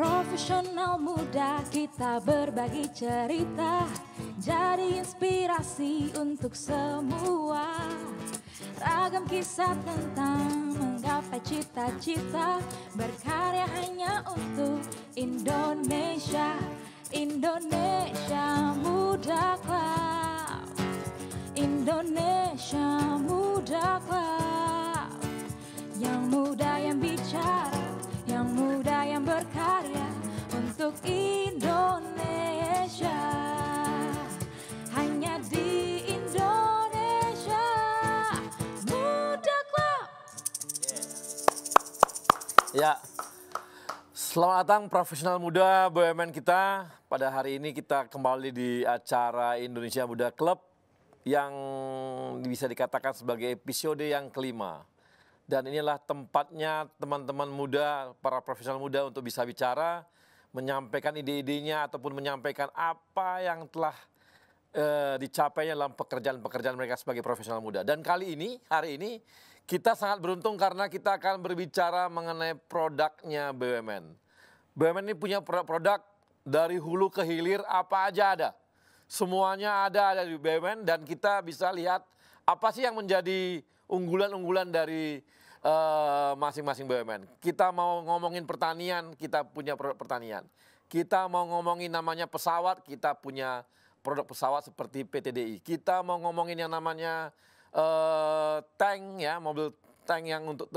Profesional muda kita berbagi cerita, jadi inspirasi untuk semua. Ragam kisah tentang menggapai cita-cita, berkarya hanya untuk Indonesia. Indonesia Muda Club, Indonesia Muda Club. Yang muda yang bicara, yang muda yang berkarya untuk Indonesia. Hanya di Indonesia Muda Club. Ya, selamat datang profesional muda BUMN kita. Pada hari ini kita kembali di acara Indonesia Muda Club yang bisa dikatakan sebagai episode yang kelima. Dan inilah tempatnya teman-teman muda, para profesional muda untuk bisa bicara, menyampaikan ide-idenya ataupun menyampaikan apa yang telah dicapainya dalam pekerjaan-pekerjaan mereka sebagai profesional muda. Dan kali ini, hari ini, kita sangat beruntung karena kita akan berbicara mengenai produknya BUMN. BUMN ini punya produk dari hulu ke hilir, apa aja ada. Semuanya ada di BUMN dan kita bisa lihat apa sih yang menjadi unggulan-unggulan dari masing-masing BUMN. Kita mau ngomongin pertanian, kita punya produk pertanian. Kita mau ngomongin namanya pesawat, kita punya produk pesawat seperti PTDI. Kita mau ngomongin yang namanya tank, ya, mobil tank yang untuk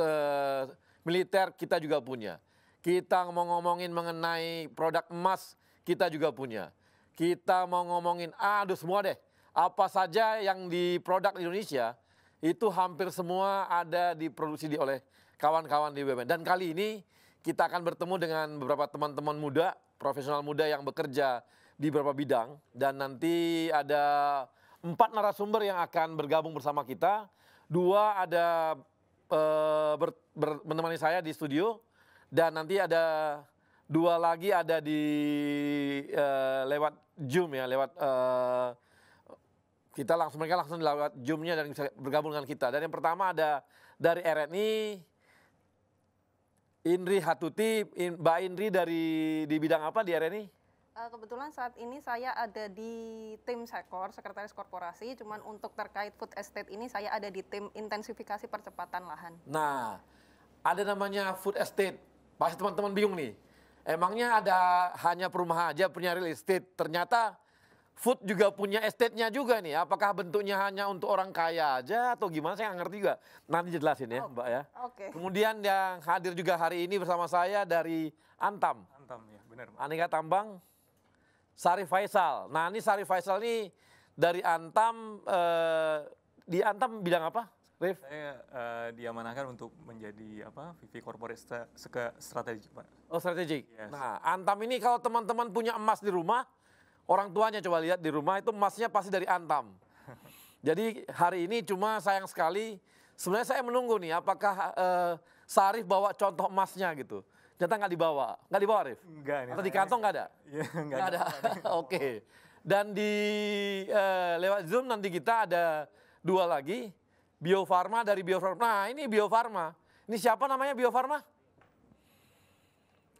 militer, kita juga punya. Kita mau ngomongin mengenai produk emas, kita juga punya. Kita mau ngomongin, aduh semua deh, apa saja yang di produk Indonesia, itu hampir semua ada diproduksi oleh kawan-kawan di BUMN. Dan kali ini kita akan bertemu dengan beberapa teman-teman muda, profesional muda yang bekerja di beberapa bidang. Dan nanti ada 4 narasumber yang akan bergabung bersama kita. 2 ada menemani saya di studio. Dan nanti ada 2 lagi ada di lewat Zoom, ya, lewat mereka langsung lewat Zoom-nya dan bisa bergabung dengan kita. Dan yang pertama ada dari RNI, Indri Hatuti. Mbak Indri di bidang apa di RNI? Kebetulan saat ini saya ada di tim Sekor, Sekretaris Korporasi. Cuman untuk terkait food estate ini saya ada di tim intensifikasi percepatan lahan. Nah, ada namanya food estate. Pasti teman-teman bingung nih. Emangnya ada hanya perumahan aja punya real estate? Ternyata food juga punya estate-nya juga nih. Apakah bentuknya hanya untuk orang kaya aja atau gimana? Saya nggak ngerti juga. Nanti jelasin ya, Mbak ya. Oke. Kemudian yang hadir juga hari ini bersama saya dari Antam. Antam ya, benar. Aneka Tambang, Sarif Faisal. Nah, ini Sarif Faisal ini dari Antam. Di Antam bidang apa, Rif? Saya diamanahkan untuk menjadi VP Corporate Strategy, Pak. Oh, strategik. Yes. Nah, Antam ini kalau teman-teman punya emas di rumah, orang tuanya coba lihat di rumah itu emasnya pasti dari Antam. Jadi hari ini cuma sayang sekali, sebenarnya saya menunggu nih apakah Sarif bawa contoh emasnya gitu. Ternyata nggak dibawa. Nggak dibawa, Rif? Enggak. Atau di kantong nggak ada? Iya, nggak ada. Oke. Dan di lewat Zoom nanti kita ada 2 lagi. Bio Farma dari Bio Farma. Nah, ini Bio Farma. Ini siapa namanya Bio Farma?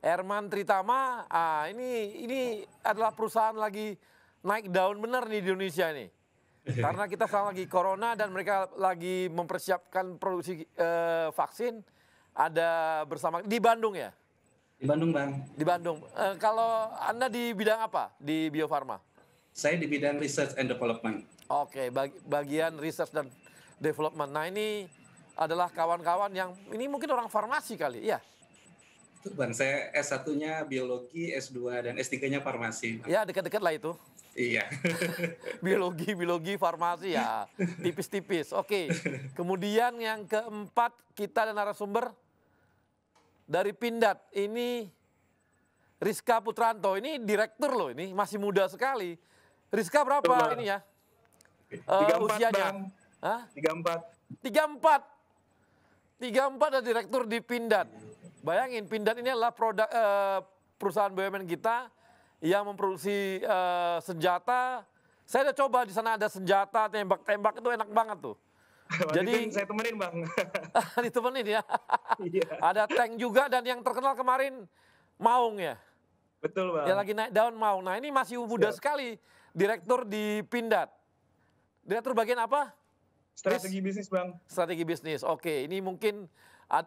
Herman Tritama. Ini adalah perusahaan lagi naik daun benar nih di Indonesia ini. Karena kita sekarang lagi corona dan mereka lagi mempersiapkan produksi vaksin. Ada bersama di Bandung ya? Di Bandung, Bang. Di Bandung. Kalau Anda di bidang apa di Bio Farma? Saya di bidang research and development. Oke, bagian research dan development. Nah, ini adalah kawan-kawan yang ini mungkin orang farmasi kali, iya? Itu, Bang, saya S1-nya biologi, S2 dan S3-nya farmasi. Ya, dekat-dekat lah itu. Iya. biologi, farmasi ya, tipis-tipis. Oke. Kemudian yang keempat kita ada narasumber dari Pindad. Ini Rizka Putranto. Ini direktur loh, ini masih muda sekali. Rizka berapa Bang. ini ya? 34, usianya? Bang. Hah? 34. 34 ada direktur di Pindad. Bayangin, Pindad ini adalah produk perusahaan BUMN kita yang memproduksi senjata. Saya udah coba di sana ada senjata, tembak-tembak itu enak banget tuh. Jadi saya temenin, Bang. Ditemenin ya. Iya. Ada tank juga dan yang terkenal kemarin Maung ya. Betul Bang. Yang lagi naik daun mau. Nah ini masih muda Siap. sekali. Direktur di Pindad. Direktur bagian apa? Strategi bisnis Bang. Strategi bisnis. Oke, ini mungkin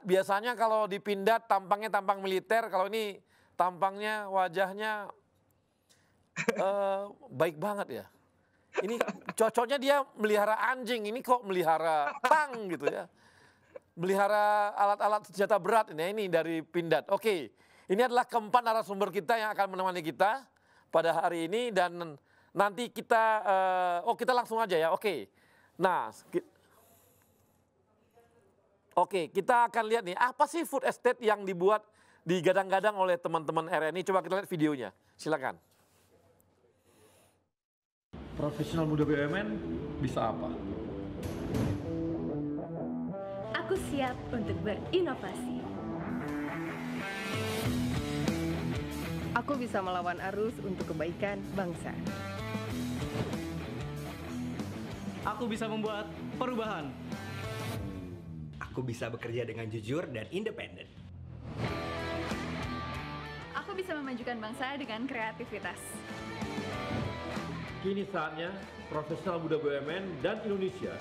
biasanya kalau di Pindad tampangnya tampang militer. Kalau ini tampangnya wajahnya baik banget ya. Ini cocoknya dia melihara anjing. Ini kok melihara tang gitu ya. Melihara alat-alat senjata berat ini dari Pindad. Oke, ini adalah keempat narasumber kita yang akan menemani kita pada hari ini dan nanti kita, kita langsung aja ya. Oke, nah, kita akan lihat nih apa sih food estate yang dibuat digadang-gadang oleh teman-teman RNI. Coba kita lihat videonya. Silakan. Profesional muda BUMN bisa apa? Aku siap untuk berinovasi. Aku bisa melawan arus untuk kebaikan bangsa. Aku bisa membuat perubahan. Aku bisa bekerja dengan jujur dan independen. Aku bisa memajukan bangsa dengan kreativitas. Kini saatnya profesional muda BUMN dan Indonesia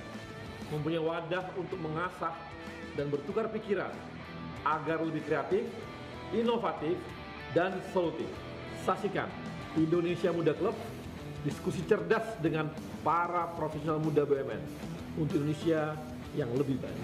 mempunyai wadah untuk mengasah dan bertukar pikiran agar lebih kreatif, inovatif, dan solutif. Saksikan Indonesia Muda Club, diskusi cerdas dengan para profesional muda BUMN untuk Indonesia yang lebih baik.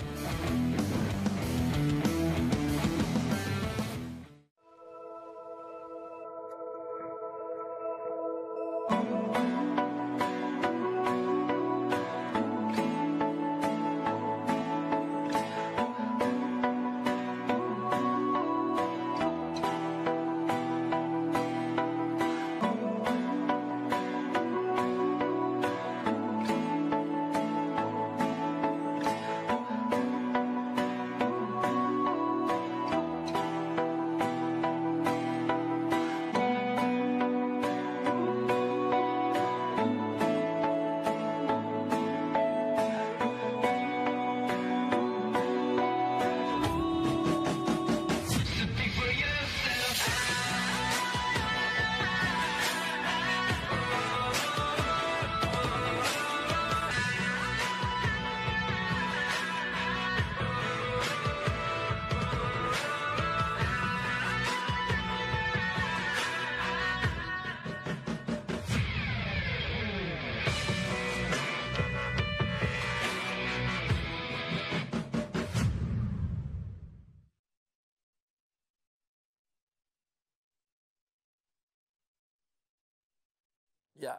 Ya,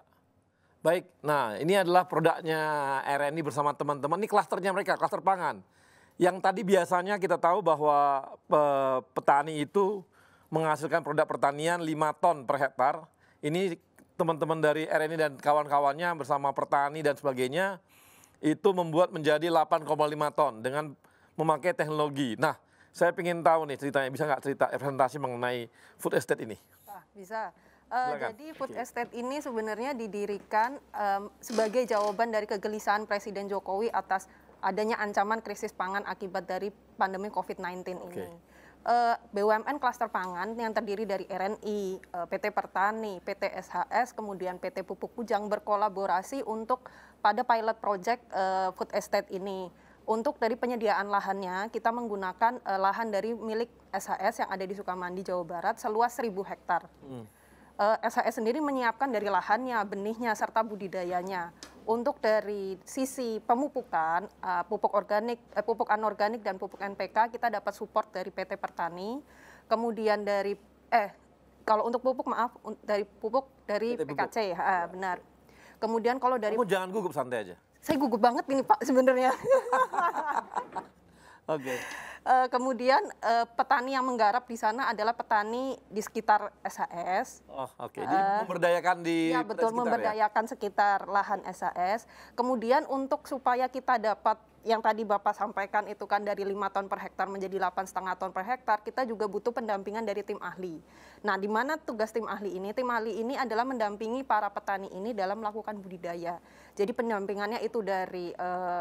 baik. Nah, ini adalah produknya RNI bersama teman-teman. Ini klasternya mereka, klaster pangan. Yang tadi biasanya kita tahu bahwa petani itu menghasilkan produk pertanian 5 ton per hektar. Ini teman-teman dari RNI dan kawan-kawannya bersama petani dan sebagainya itu membuat menjadi 8,5 ton dengan memakai teknologi. Nah, saya ingin tahu nih ceritanya, bisa nggak cerita presentasi mengenai food estate ini? Bisa. Silakan. Jadi food estate ini sebenarnya didirikan sebagai jawaban dari kegelisahan Presiden Jokowi atas adanya ancaman krisis pangan akibat dari pandemi COVID-19 ini. BUMN klaster pangan yang terdiri dari RNI, PT Pertani, PT SHS, kemudian PT Pupuk Kujang berkolaborasi untuk pada pilot project food estate ini. Untuk dari penyediaan lahannya, kita menggunakan lahan dari milik SHS yang ada di Sukamandi, Jawa Barat, seluas 1.000 hektar. SHS sendiri menyiapkan dari lahannya, benihnya, serta budidayanya. Untuk dari sisi pemupukan, pupuk organik, pupuk anorganik dan pupuk NPK kita dapat support dari PT Pertani. Kemudian dari kalau untuk pupuk dari pupuk dari PKC, benar. Kemudian kalau dari Kamu jangan gugup, santai aja. Saya gugup banget ini Pak sebenarnya. Oke. Kemudian petani yang menggarap di sana adalah petani di sekitar SHS. Oh, oke. Jadi memberdayakan di ya betul, sekitar, memberdayakan sekitar lahan SHS. Kemudian untuk supaya kita dapat yang tadi Bapak sampaikan itu kan dari 5 ton per hektar menjadi 8,5 ton per hektar, kita juga butuh pendampingan dari tim ahli. Nah, di mana tugas tim ahli ini? Tim ahli ini adalah mendampingi para petani ini dalam melakukan budidaya. Jadi pendampingannya itu dari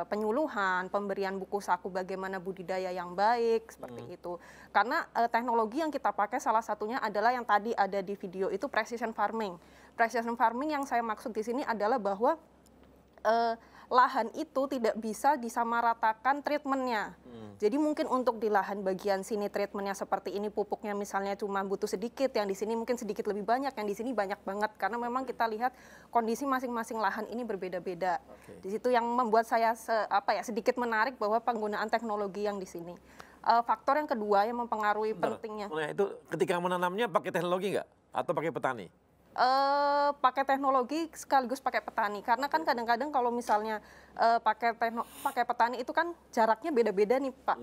penyuluhan, pemberian buku saku bagaimana budidaya yang baik, seperti itu. Karena teknologi yang kita pakai salah satunya adalah yang tadi ada di video itu precision farming. Precision farming yang saya maksud di sini adalah bahwa lahan itu tidak bisa disamaratakan treatmentnya. Jadi mungkin untuk di lahan bagian sini treatmentnya seperti ini, pupuknya misalnya cuma butuh sedikit, yang di sini mungkin sedikit lebih banyak, yang di sini banyak banget. Karena memang kita lihat kondisi masing-masing lahan ini berbeda-beda. Di situ yang membuat saya sedikit menarik bahwa penggunaan teknologi yang di sini. Faktor yang kedua yang mempengaruhi pentingnya. Nah, itu ketika menanamnya pakai teknologi nggak? Atau pakai petani? Pakai teknologi sekaligus pakai petani, karena kan kadang-kadang kalau misalnya pakai petani itu kan jaraknya beda-beda nih Pak.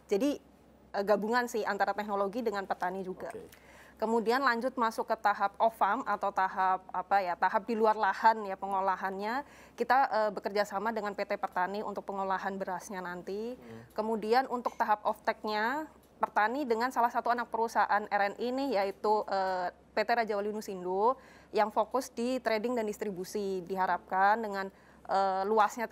Jadi gabungan sih antara teknologi dengan petani juga. Kemudian lanjut masuk ke tahap off-farm atau tahap di luar lahan ya pengolahannya. Kita bekerja sama dengan PT Pertani untuk pengolahan berasnya nanti. Kemudian untuk tahap off-take-nya Pertani dengan salah satu anak perusahaan RNI ini yaitu PT Raja Wali Nusindo yang fokus di trading dan distribusi. Diharapkan dengan luasnya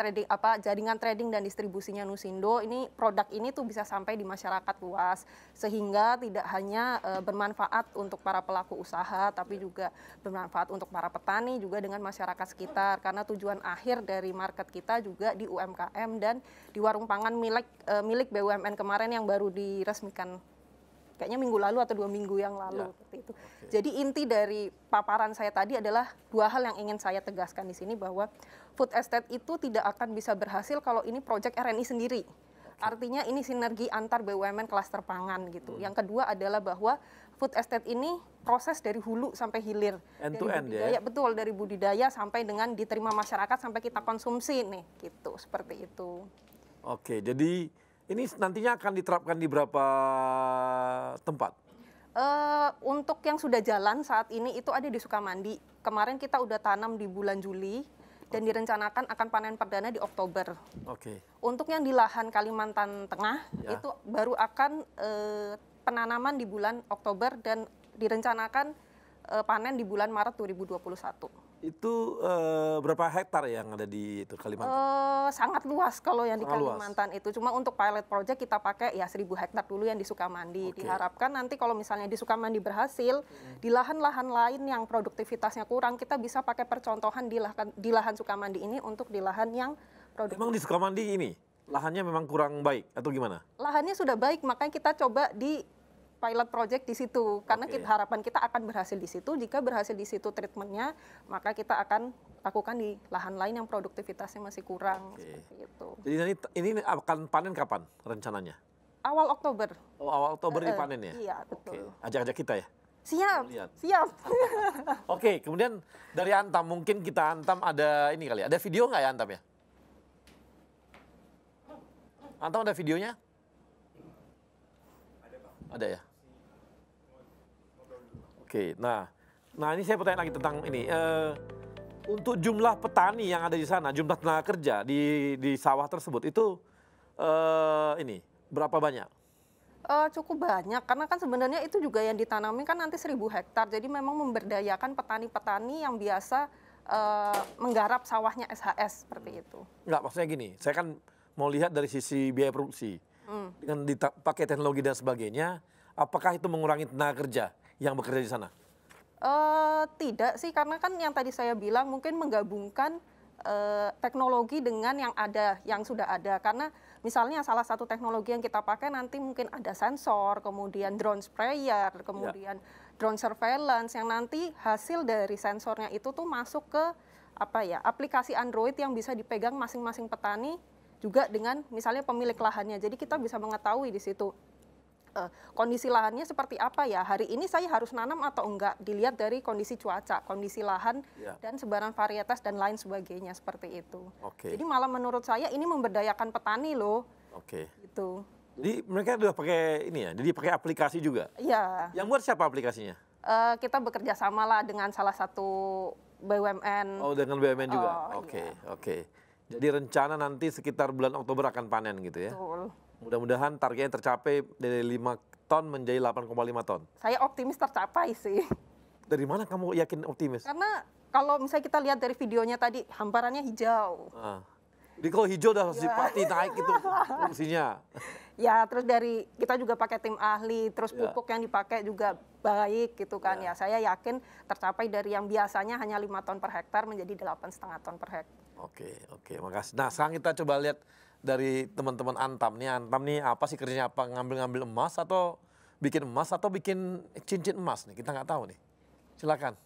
jaringan trading dan distribusinya Nusindo, ini produk ini tuh bisa sampai di masyarakat luas sehingga tidak hanya bermanfaat untuk para pelaku usaha tapi juga bermanfaat untuk para petani juga dengan masyarakat sekitar, karena tujuan akhir dari market kita juga di UMKM dan di warung pangan milik BUMN kemarin yang baru diresmikan kayaknya minggu lalu atau 2 minggu yang lalu. Seperti itu. Jadi inti dari paparan saya tadi adalah 2 hal yang ingin saya tegaskan di sini, bahwa food estate itu tidak akan bisa berhasil kalau ini proyek RNI sendiri. Artinya ini sinergi antar BUMN klaster pangan gitu. Yang kedua adalah bahwa food estate ini proses dari hulu sampai hilir. End to end ya? Betul, dari budidaya sampai dengan diterima masyarakat sampai kita konsumsi nih gitu, seperti itu. Oke, jadi ini nantinya akan diterapkan di berapa tempat? Untuk yang sudah jalan saat ini itu ada di Sukamandi. Kemarin kita udah tanam di bulan Juli dan direncanakan akan panen perdana di Oktober. Untuk yang di lahan Kalimantan Tengah itu baru akan penanaman di bulan Oktober dan direncanakan panen di bulan Maret 2021. Itu berapa hektar yang ada di itu Kalimantan? Sangat luas kalau yang di Kalimantan itu. Cuma untuk pilot project kita pakai ya 1.000 hektar dulu yang di Sukamandi. Diharapkan nanti kalau misalnya di Sukamandi berhasil, di lahan-lahan lain yang produktivitasnya kurang, kita bisa pakai percontohan di lahan Sukamandi ini untuk di lahan yang produktif. Emang di Sukamandi ini lahannya memang kurang baik atau gimana? Lahannya sudah baik, makanya kita coba di pilot project di situ, karena harapan kita akan berhasil di situ. Jika berhasil di situ treatmentnya, maka kita akan lakukan di lahan lain yang produktivitasnya masih kurang. Seperti itu. Jadi ini akan panen kapan rencananya? Awal Oktober. Oh, awal Oktober dipanen ya? Iya, betul. Ajak-ajak kita ya? Siap, siap. Oke, kemudian dari Antam, mungkin kita Antam ada ini kali ya, ada video nggak ya Antam ya? Antam ada videonya? Ada ya? Oke, nah ini saya bertanya lagi tentang ini. Untuk jumlah petani yang ada di sana, jumlah tenaga kerja di sawah tersebut itu ini berapa banyak? Cukup banyak, karena kan sebenarnya itu juga yang ditanami kan nanti 1.000 hektar. Jadi memang memberdayakan petani-petani yang biasa menggarap sawahnya SHS seperti itu. Enggak, maksudnya gini, saya kan mau lihat dari sisi biaya produksi. Dengan dipakai teknologi dan sebagainya, apakah itu mengurangi tenaga kerja yang bekerja di sana? Tidak sih, karena kan yang tadi saya bilang mungkin menggabungkan teknologi dengan yang sudah ada. Karena misalnya salah satu teknologi yang kita pakai nanti mungkin ada sensor, kemudian drone sprayer, kemudian drone surveillance, yang nanti hasil dari sensornya itu tuh masuk ke aplikasi Android yang bisa dipegang masing-masing petani juga dengan misalnya pemilik lahannya. Jadi kita bisa mengetahui di situ kondisi lahannya seperti apa ya. Hari ini saya harus nanam atau enggak, dilihat dari kondisi cuaca, kondisi lahan, dan sebaran varietas dan lain sebagainya seperti itu. Jadi malah menurut saya ini memberdayakan petani loh. Gitu. Jadi mereka udah pakai ini ya, jadi pakai aplikasi juga? Iya. Yang buat siapa aplikasinya? Kita bekerja sama lah dengan salah satu BUMN. Oh, dengan BUMN juga? Oke. Jadi rencana nanti sekitar bulan Oktober akan panen gitu ya. Betul. Mudah-mudahan targetnya tercapai dari 5 ton menjadi 8,5 ton. Saya optimis tercapai sih. Dari mana kamu yakin optimis? Karena kalau misalnya kita lihat dari videonya tadi, hamparannya hijau. Jadi kalau hijau udah pasti naik itu produksinya. Ya, terus dari kita juga pakai tim ahli, terus pupuk yang dipakai juga baik gitu kan. Ya, saya yakin tercapai dari yang biasanya hanya 5 ton per hektar menjadi 8,5 ton per hektar. Oke, makasih. Nah, sekarang kita coba lihat dari teman-teman Antam nih apa sih kerjanya, apa ngambil emas atau bikin cincin emas nih, kita nggak tahu nih. Silakan.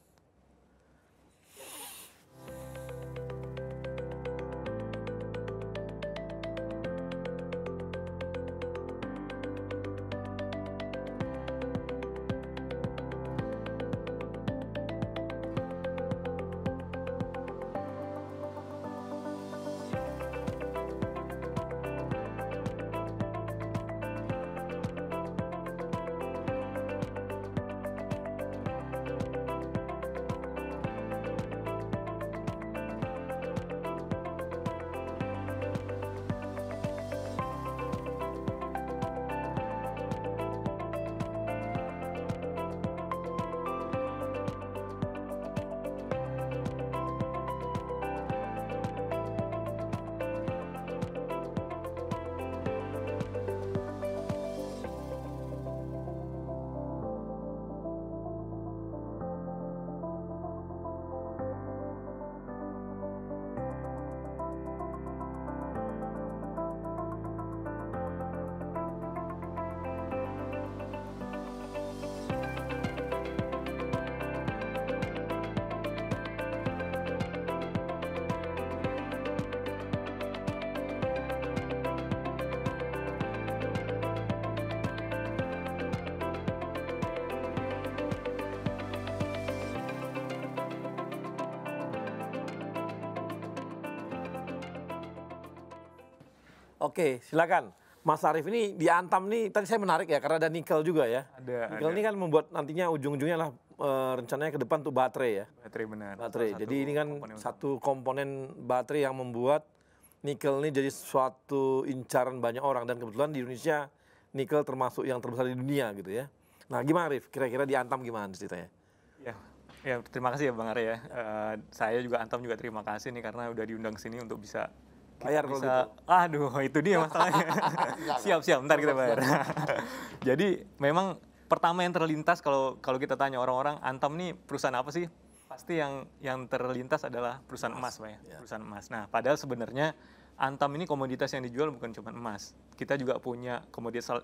Oke, silakan. Mas Arief ini di Antam nih, tadi saya menarik ya, karena ada nikel juga ya. Nikel ini kan membuat nantinya ujung-ujungnya lah rencananya ke depan tuh baterai ya. Baterai benar. Baterai. Jadi ini kan satu komponen baterai yang membuat nikel ini jadi suatu incaran banyak orang. Dan kebetulan di Indonesia nikel termasuk yang terbesar di dunia gitu ya. Nah gimana Arief, kira-kira di Antam gimana ceritanya? Ya, terima kasih ya Bang Arya ya. Saya juga Antam juga terima kasih nih karena udah diundang sini untuk bisa bayar kalau gitu. Aduh, itu dia masalahnya. Siap, ntar kita bayar. Jadi memang pertama yang terlintas kalau kita tanya orang-orang, Antam nih perusahaan apa sih? Pasti yang terlintas adalah perusahaan emas, Pak ya. Perusahaan emas. Nah, padahal sebenarnya Antam ini komoditas yang dijual bukan cuma emas. Kita juga punya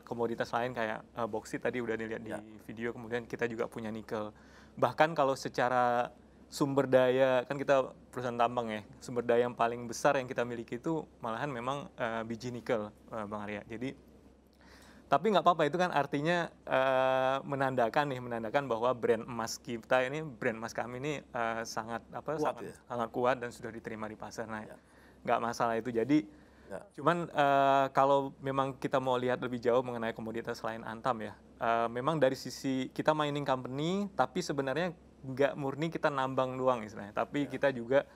komoditas lain kayak boksit tadi udah dilihat di video, kemudian kita juga punya nikel. Bahkan kalau secara sumber daya, kan kita perusahaan tambang ya, sumber daya yang paling besar yang kita miliki itu malahan memang biji nikel, Bang Arya. Jadi, tapi nggak apa-apa, itu kan artinya menandakan bahwa brand emas kita ini, brand emas kami ini sangat kuat dan sudah diterima di pasar. Nah, nggak masalah itu. Jadi, cuman kalau memang kita mau lihat lebih jauh mengenai komoditas lain Antam ya, memang dari sisi kita mining company, tapi sebenarnya nggak murni kita nambang doang istilahnya, tapi kita juga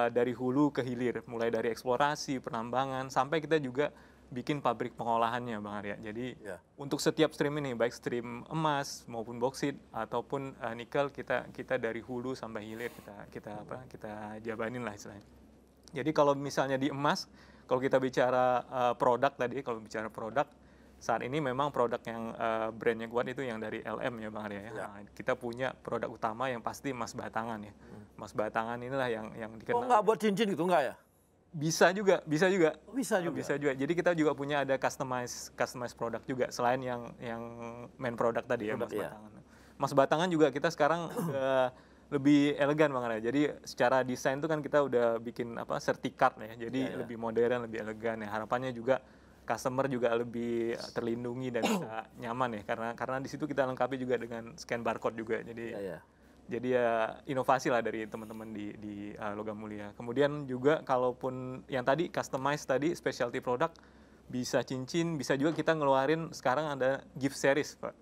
dari hulu ke hilir, mulai dari eksplorasi, penambangan, sampai kita juga bikin pabrik pengolahannya, Bang Arya. Jadi untuk setiap stream ini, baik stream emas maupun boksit ataupun nikel, kita dari hulu sampai hilir kita jabanin lah istilahnya. Jadi kalau misalnya di emas, kalau kita bicara produk tadi, saat ini memang produk yang brandnya kuat itu yang dari LM ya Bang Arya ya. Nah, kita punya produk utama yang pasti emas batangan ya. Emas batangan inilah yang dikenal. Oh nggak buat cincin gitu enggak ya? Bisa juga. Bisa juga. Jadi kita juga punya ada customize produk juga selain yang main produk tadi ya emas batangan. Emas batangan juga kita sekarang lebih elegan Bang Arya. Jadi secara desain itu kan kita udah bikin sertikat ya. Jadi lebih modern, lebih elegan ya. Harapannya juga customer juga lebih terlindungi dan bisa nyaman ya, karena di situ kita lengkapi juga dengan scan barcode juga. Jadi ya inovasi lah dari teman-teman di Logam Mulia. Kemudian juga kalaupun yang tadi customize tadi specialty product, bisa cincin, bisa juga kita ngeluarin sekarang ada gift series Pak.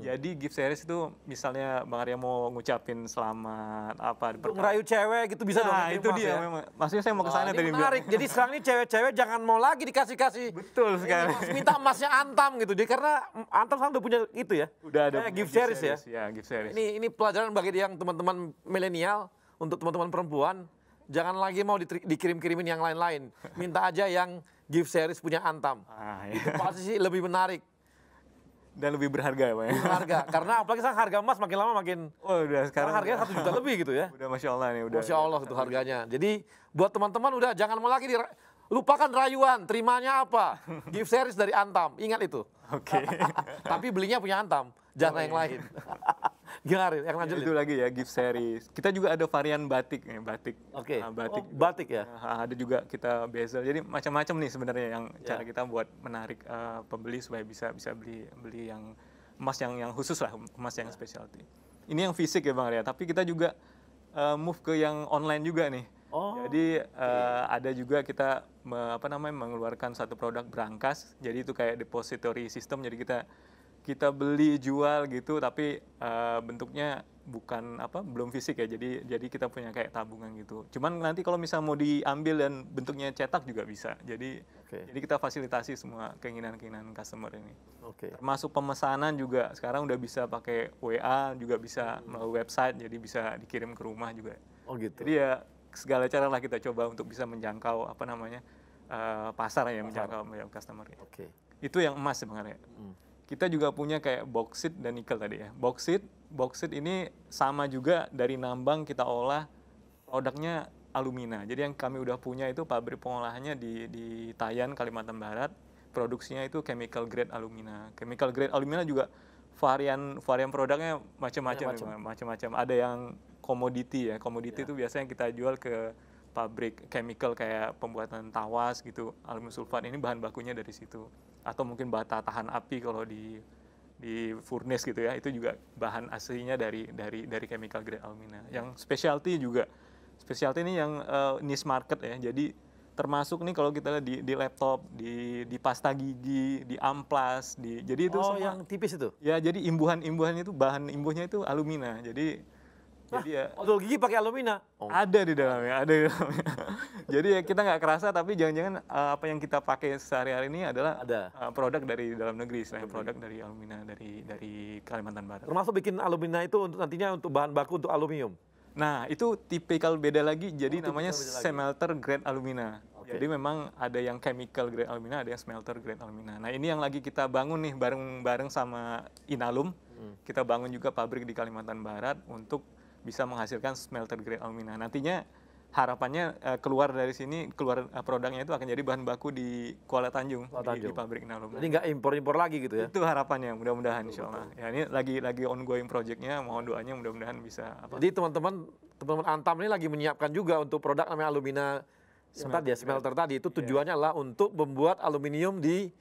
Jadi gift series itu misalnya Bang Arya mau ngucapin selamat apa Untuk ngerayu cewek gitu bisa dong. Nah, itu dia memang. Maksudnya saya mau ke sana tadi. Menarik. Jadi sekarang ini cewek-cewek jangan mau lagi dikasih-kasih. Betul sekali. Minta emasnya Antam gitu. Jadi karena Antam sekarang udah punya itu ya. Udah ada gift series ya. Ya, gift series. Ini pelajaran bagi yang teman-teman milenial, untuk teman-teman perempuan, jangan lagi mau dikirim-kirimin yang lain-lain. Minta aja yang gift series punya Antam. Itu pasti sih lebih menarik. Dan lebih berharga ya Pak ya? Berharga, karena apalagi sekarang harga emas makin lama makin... Oh udah sekarang harganya 1 juta lebih gitu ya. Udah Masya Allah nih. Udah, Masya Allah itu harganya. Jadi buat teman-teman udah jangan mau lagi lupakan rayuan, terimanya apa? Gift series dari Antam, ingat itu. Oke. Tapi belinya punya Antam, jangan yang lain. Gimana yang lanjut? Itu lagi ya gift series. Kita juga ada varian batik nih, batik. Oke. Batik. Batik ya. Ada juga kita bezel. Jadi macam-macam nih sebenarnya yang cara kita buat menarik pembeli supaya bisa beli yang emas yang khusus lah, emas yang specialty. Ini yang fisik ya Bang Arya, tapi kita juga move ke yang online juga nih. Jadi ada juga kita mengeluarkan satu produk brankas. Jadi itu kayak depository system. Jadi kita beli jual gitu, tapi bentuknya belum fisik ya. Jadi kita punya kayak tabungan gitu. Cuman nanti kalau misal mau diambil dan bentuknya cetak juga bisa. Jadi kita fasilitasi semua keinginan customer ini. Termasuk pemesanan juga sekarang udah bisa pakai WA, juga bisa melalui website, jadi bisa dikirim ke rumah juga. Oh gitu. Jadi ya segala cara lah kita coba untuk bisa menjangkau pasar ya, menjangkau customer. Itu yang emas sebenarnya. Kita juga punya kayak boksit dan nikel tadi ya. Boksit ini sama juga dari Nambang kita olah produknya alumina. Jadi yang kami udah punya itu pabrik pengolahannya di Tayan, Kalimantan Barat. Produksinya itu chemical grade alumina. Chemical grade alumina juga varian produknya macam-macam. Ada yang komoditi ya. Komoditi itu biasanya kita jual ke pabrik chemical kayak pembuatan tawas gitu. Aluminium sulfat ini bahan bakunya dari situ. Atau mungkin bata tahan api kalau di furnace gitu ya, itu juga bahan aslinya dari chemical grade alumina. Yang specialty juga, specialty ini yang niche market ya. Jadi termasuk nih kalau kita di laptop, di pasta gigi, di amplas, jadi itu semua yang tipis itu. Ya, jadi imbuhannya itu bahan imbuhnya itu alumina. Jadi ya odol gigi pakai alumina. Ada di dalamnya. Jadi ya kita nggak kerasa, tapi jangan-jangan apa yang kita pakai sehari-hari ini adalah produk dari dalam negeri, selain produk dari alumina dari Kalimantan Barat. Termasuk bikin alumina itu untuk nantinya untuk bahan baku untuk aluminium. Nah, itu tipikal beda lagi, jadi namanya smelter grade alumina. Jadi memang ada yang chemical grade alumina, ada yang smelter grade alumina. Nah, ini yang lagi kita bangun nih bareng sama Inalum. Kita bangun juga pabrik di Kalimantan Barat untuk bisa menghasilkan smelter grade alumina. Nantinya harapannya keluar dari sini, produknya itu akan jadi bahan baku di Kuala Tanjung, di pabrik Inalum. Jadi nggak impor-impor lagi gitu ya? Itu harapannya, mudah-mudahan insya Allah. Ya, ini lagi ongoing projectnya, mohon doanya mudah-mudahan bisa. Jadi teman-teman Antam ini lagi menyiapkan juga untuk produk namanya alumina smelter tadi. Itu tujuannya adalah untuk membuat aluminium di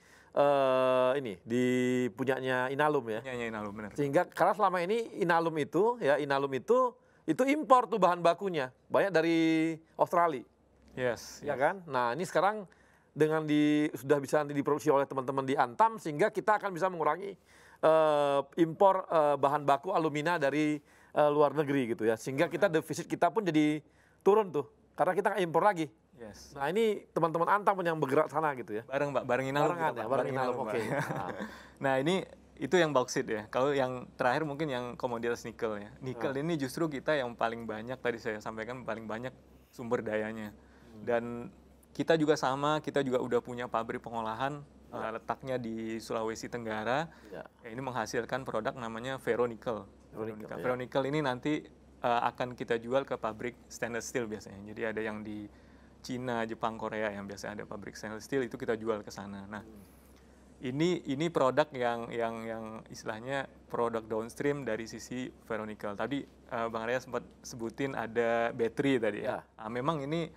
punyanya Inalum ya. Punyanya Inalum, benar. Sehingga karena selama ini Inalum itu impor tuh bahan bakunya, banyak dari Australia. Yes. Ya kan? Nah, ini sekarang dengan sudah bisa nanti diproduksi oleh teman-teman di Antam, sehingga kita akan bisa mengurangi impor bahan baku alumina dari luar negeri gitu ya. Sehingga kita defisit kita pun jadi turun tuh, karena kita nggak impor lagi. Yes. Nah, ini teman-teman Antam yang bergerak sana gitu ya. Bareng Inalum. Bareng Inalum. Oke. Nah, itu yang bauksit ya. Kalau yang terakhir mungkin yang komoditas nikel ya. Nikel ini justru kita yang paling banyak, tadi saya sampaikan paling banyak sumber dayanya. Dan kita juga udah punya pabrik pengolahan, letaknya di Sulawesi Tenggara. Ini menghasilkan produk namanya ferronikel. Ferronikel ini nanti akan kita jual ke pabrik stainless steel biasanya. Jadi ada yang di Cina, Jepang, Korea yang biasanya ada pabrik stainless steel, itu kita jual ke sana. Nah, ini produk yang istilahnya produk downstream dari sisi ferronikel. Tadi Bang Arya sempat sebutin ada baterai tadi ya. Nah, memang ini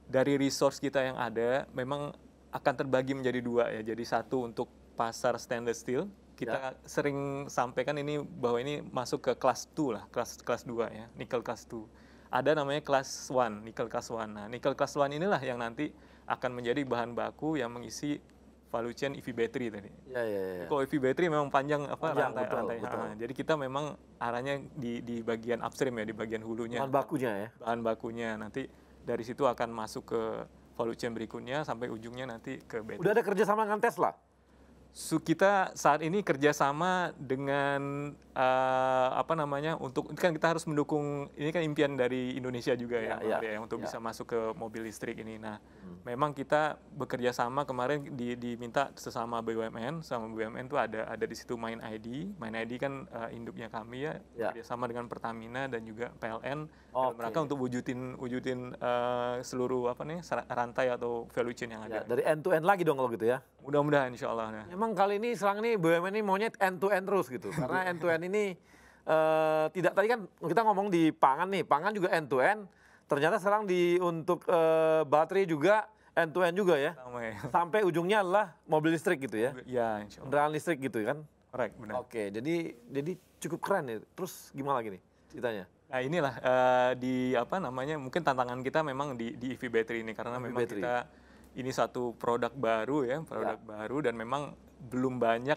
dari resource kita yang ada memang akan terbagi menjadi dua ya. Jadi satu untuk pasar stainless steel. Kita sering sampaikan ini bahwa ini masuk ke kelas 2 lah, kelas 2 ya, nikel kelas 2. Ada namanya kelas 1, nikel kelas 1. Nah, nikel kelas 1 inilah yang nanti akan menjadi bahan baku yang mengisi value chain EV battery tadi. Ya. Kalau EV battery memang panjang Panjang, rantai. betul. Jadi kita memang arahnya di bagian upstream ya, di bagian hulunya. Bahan bakunya ya. Bahan bakunya nanti dari situ akan masuk ke value chain berikutnya sampai ujungnya nanti ke battery. Udah ada kerjasama dengan Tesla? Kita saat ini kerjasama dengan untuk kan kita harus mendukung, ini kan impian dari Indonesia juga untuk bisa masuk ke mobil listrik ini. Nah, memang kita bekerja sama kemarin diminta sesama BUMN, sama BUMN tuh ada di situ MindID kan induknya kami ya, kerjasama dengan Pertamina dan juga PLN dalam rangka untuk wujudin seluruh rantai atau value chain yang ada. Dari end to end lagi dong kalau gitu ya. Mudah-mudahan insya Allah. Ya. Memang kali ini sekarang ini BUMN ini maunya end to end terus gitu. Karena end to end ini tidak, tadi kan kita ngomong di pangan nih, pangan juga end to end. Ternyata sekarang untuk baterai juga end to end juga ya. Sama ya. Sampai ujungnya adalah mobil listrik gitu ya. Ya, insya Allah. Kendaraan listrik gitu kan. Correct, benar. Oke, jadi cukup keren ya. Terus gimana lagi nih ceritanya? Nah inilah mungkin tantangan kita memang di EV battery ini karena memang kita ini satu produk baru ya, baru dan memang belum banyak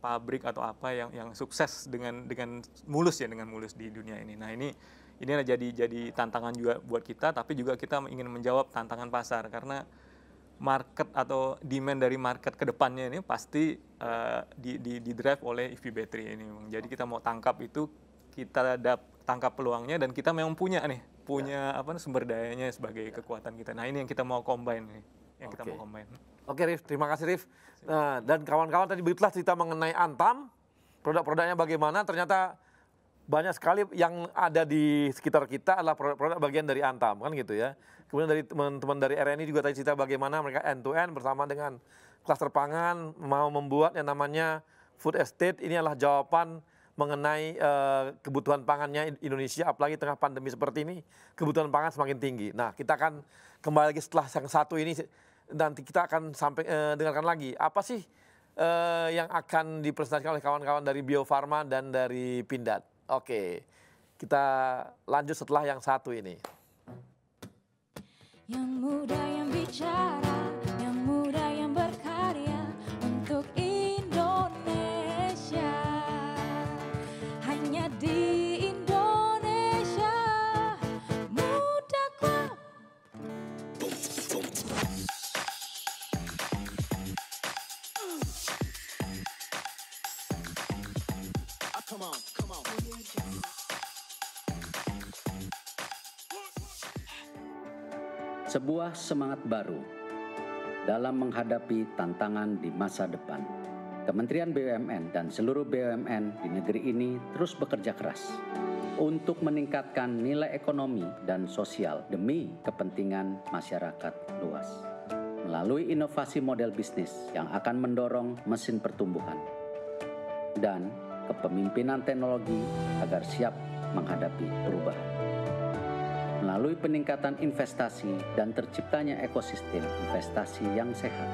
pabrik atau apa yang sukses dengan mulus di dunia ini. Nah ini jadi tantangan juga buat kita, tapi juga kita ingin menjawab tantangan pasar karena market atau demand dari market ke depannya ini pasti di drive oleh EV battery ini. Jadi kita mau tangkap itu, kita tangkap peluangnya dan kita memang punya sumber dayanya sebagai kekuatan kita. Nah ini yang kita mau combine nih, kita mau combine. Oke Rif, terima kasih Rif. Nah, dan kawan-kawan tadi begitulah cerita mengenai Antam, produk-produknya bagaimana. Ternyata banyak sekali yang ada di sekitar kita adalah produk-produk bagian dari Antam kan gitu ya. Kemudian dari teman-teman dari RNI juga tadi cerita bagaimana mereka end to end bersama dengan klaster pangan mau membuat yang namanya food estate. Ini adalah jawaban mengenai kebutuhan pangannya Indonesia, apalagi tengah pandemi seperti ini, kebutuhan pangan semakin tinggi. Nah, kita akan kembali lagi setelah yang satu ini, nanti kita akan dengarkan lagi apa sih yang akan dipresentasikan oleh kawan-kawan dari Bio Farma dan dari Pindad. Oke, kita lanjut setelah yang satu ini. Yang muda yang bicara, yang muda yang berkarya untuk Indonesia. Hanya di Indonesia Muda Club. Sebuah semangat baru dalam menghadapi tantangan di masa depan. Kementerian BUMN dan seluruh BUMN di negeri ini terus bekerja keras untuk meningkatkan nilai ekonomi dan sosial demi kepentingan masyarakat luas. Melalui inovasi model bisnis yang akan mendorong mesin pertumbuhan dan kepemimpinan teknologi agar siap menghadapi perubahan. Melalui peningkatan investasi dan terciptanya ekosistem investasi yang sehat,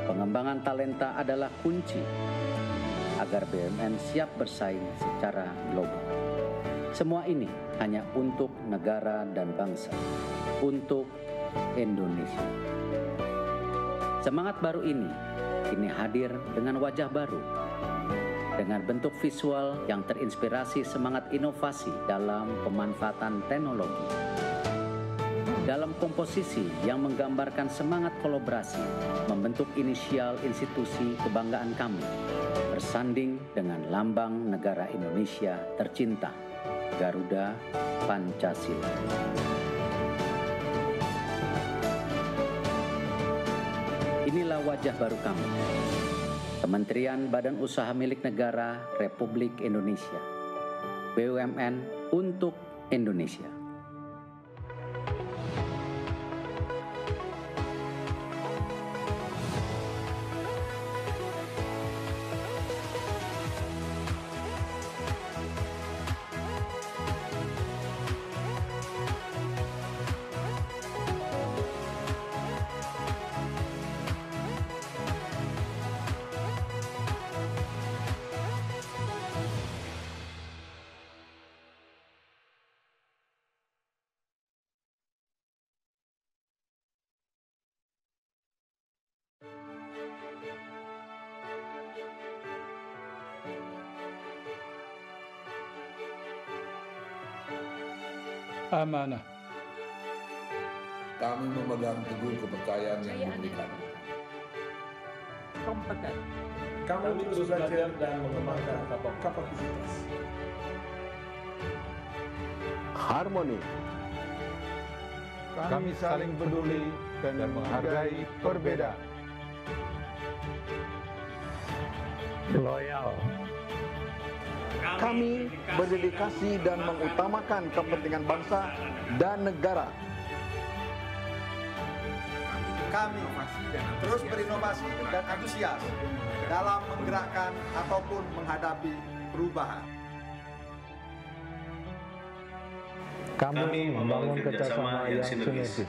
pengembangan talenta adalah kunci agar BUMN siap bersaing secara global. Semua ini hanya untuk negara dan bangsa, untuk Indonesia. Semangat baru ini kini hadir dengan wajah baru, dengan bentuk visual yang terinspirasi semangat inovasi dalam pemanfaatan teknologi. Dalam komposisi yang menggambarkan semangat kolaborasi, membentuk inisial institusi kebanggaan kami, bersanding dengan lambang negara Indonesia tercinta, Garuda Pancasila. Inilah wajah baru kami, Kementerian Badan Usaha Milik Negara Republik Indonesia, BUMN untuk Indonesia. amanah. Kami memegang teguh kepercayaan yang diberikan. Kompeten. Kami terus belajar dan mengembangkan kapasitas. Harmoni. Kami saling peduli dan menghargai perbedaan. Loyal. Kami berdedikasi dan mengutamakan kepentingan bangsa dan negara. Kami terus berinovasi dan antusias dalam menggerakkan ataupun menghadapi perubahan. Kami membangun kerjasama yang sinergis.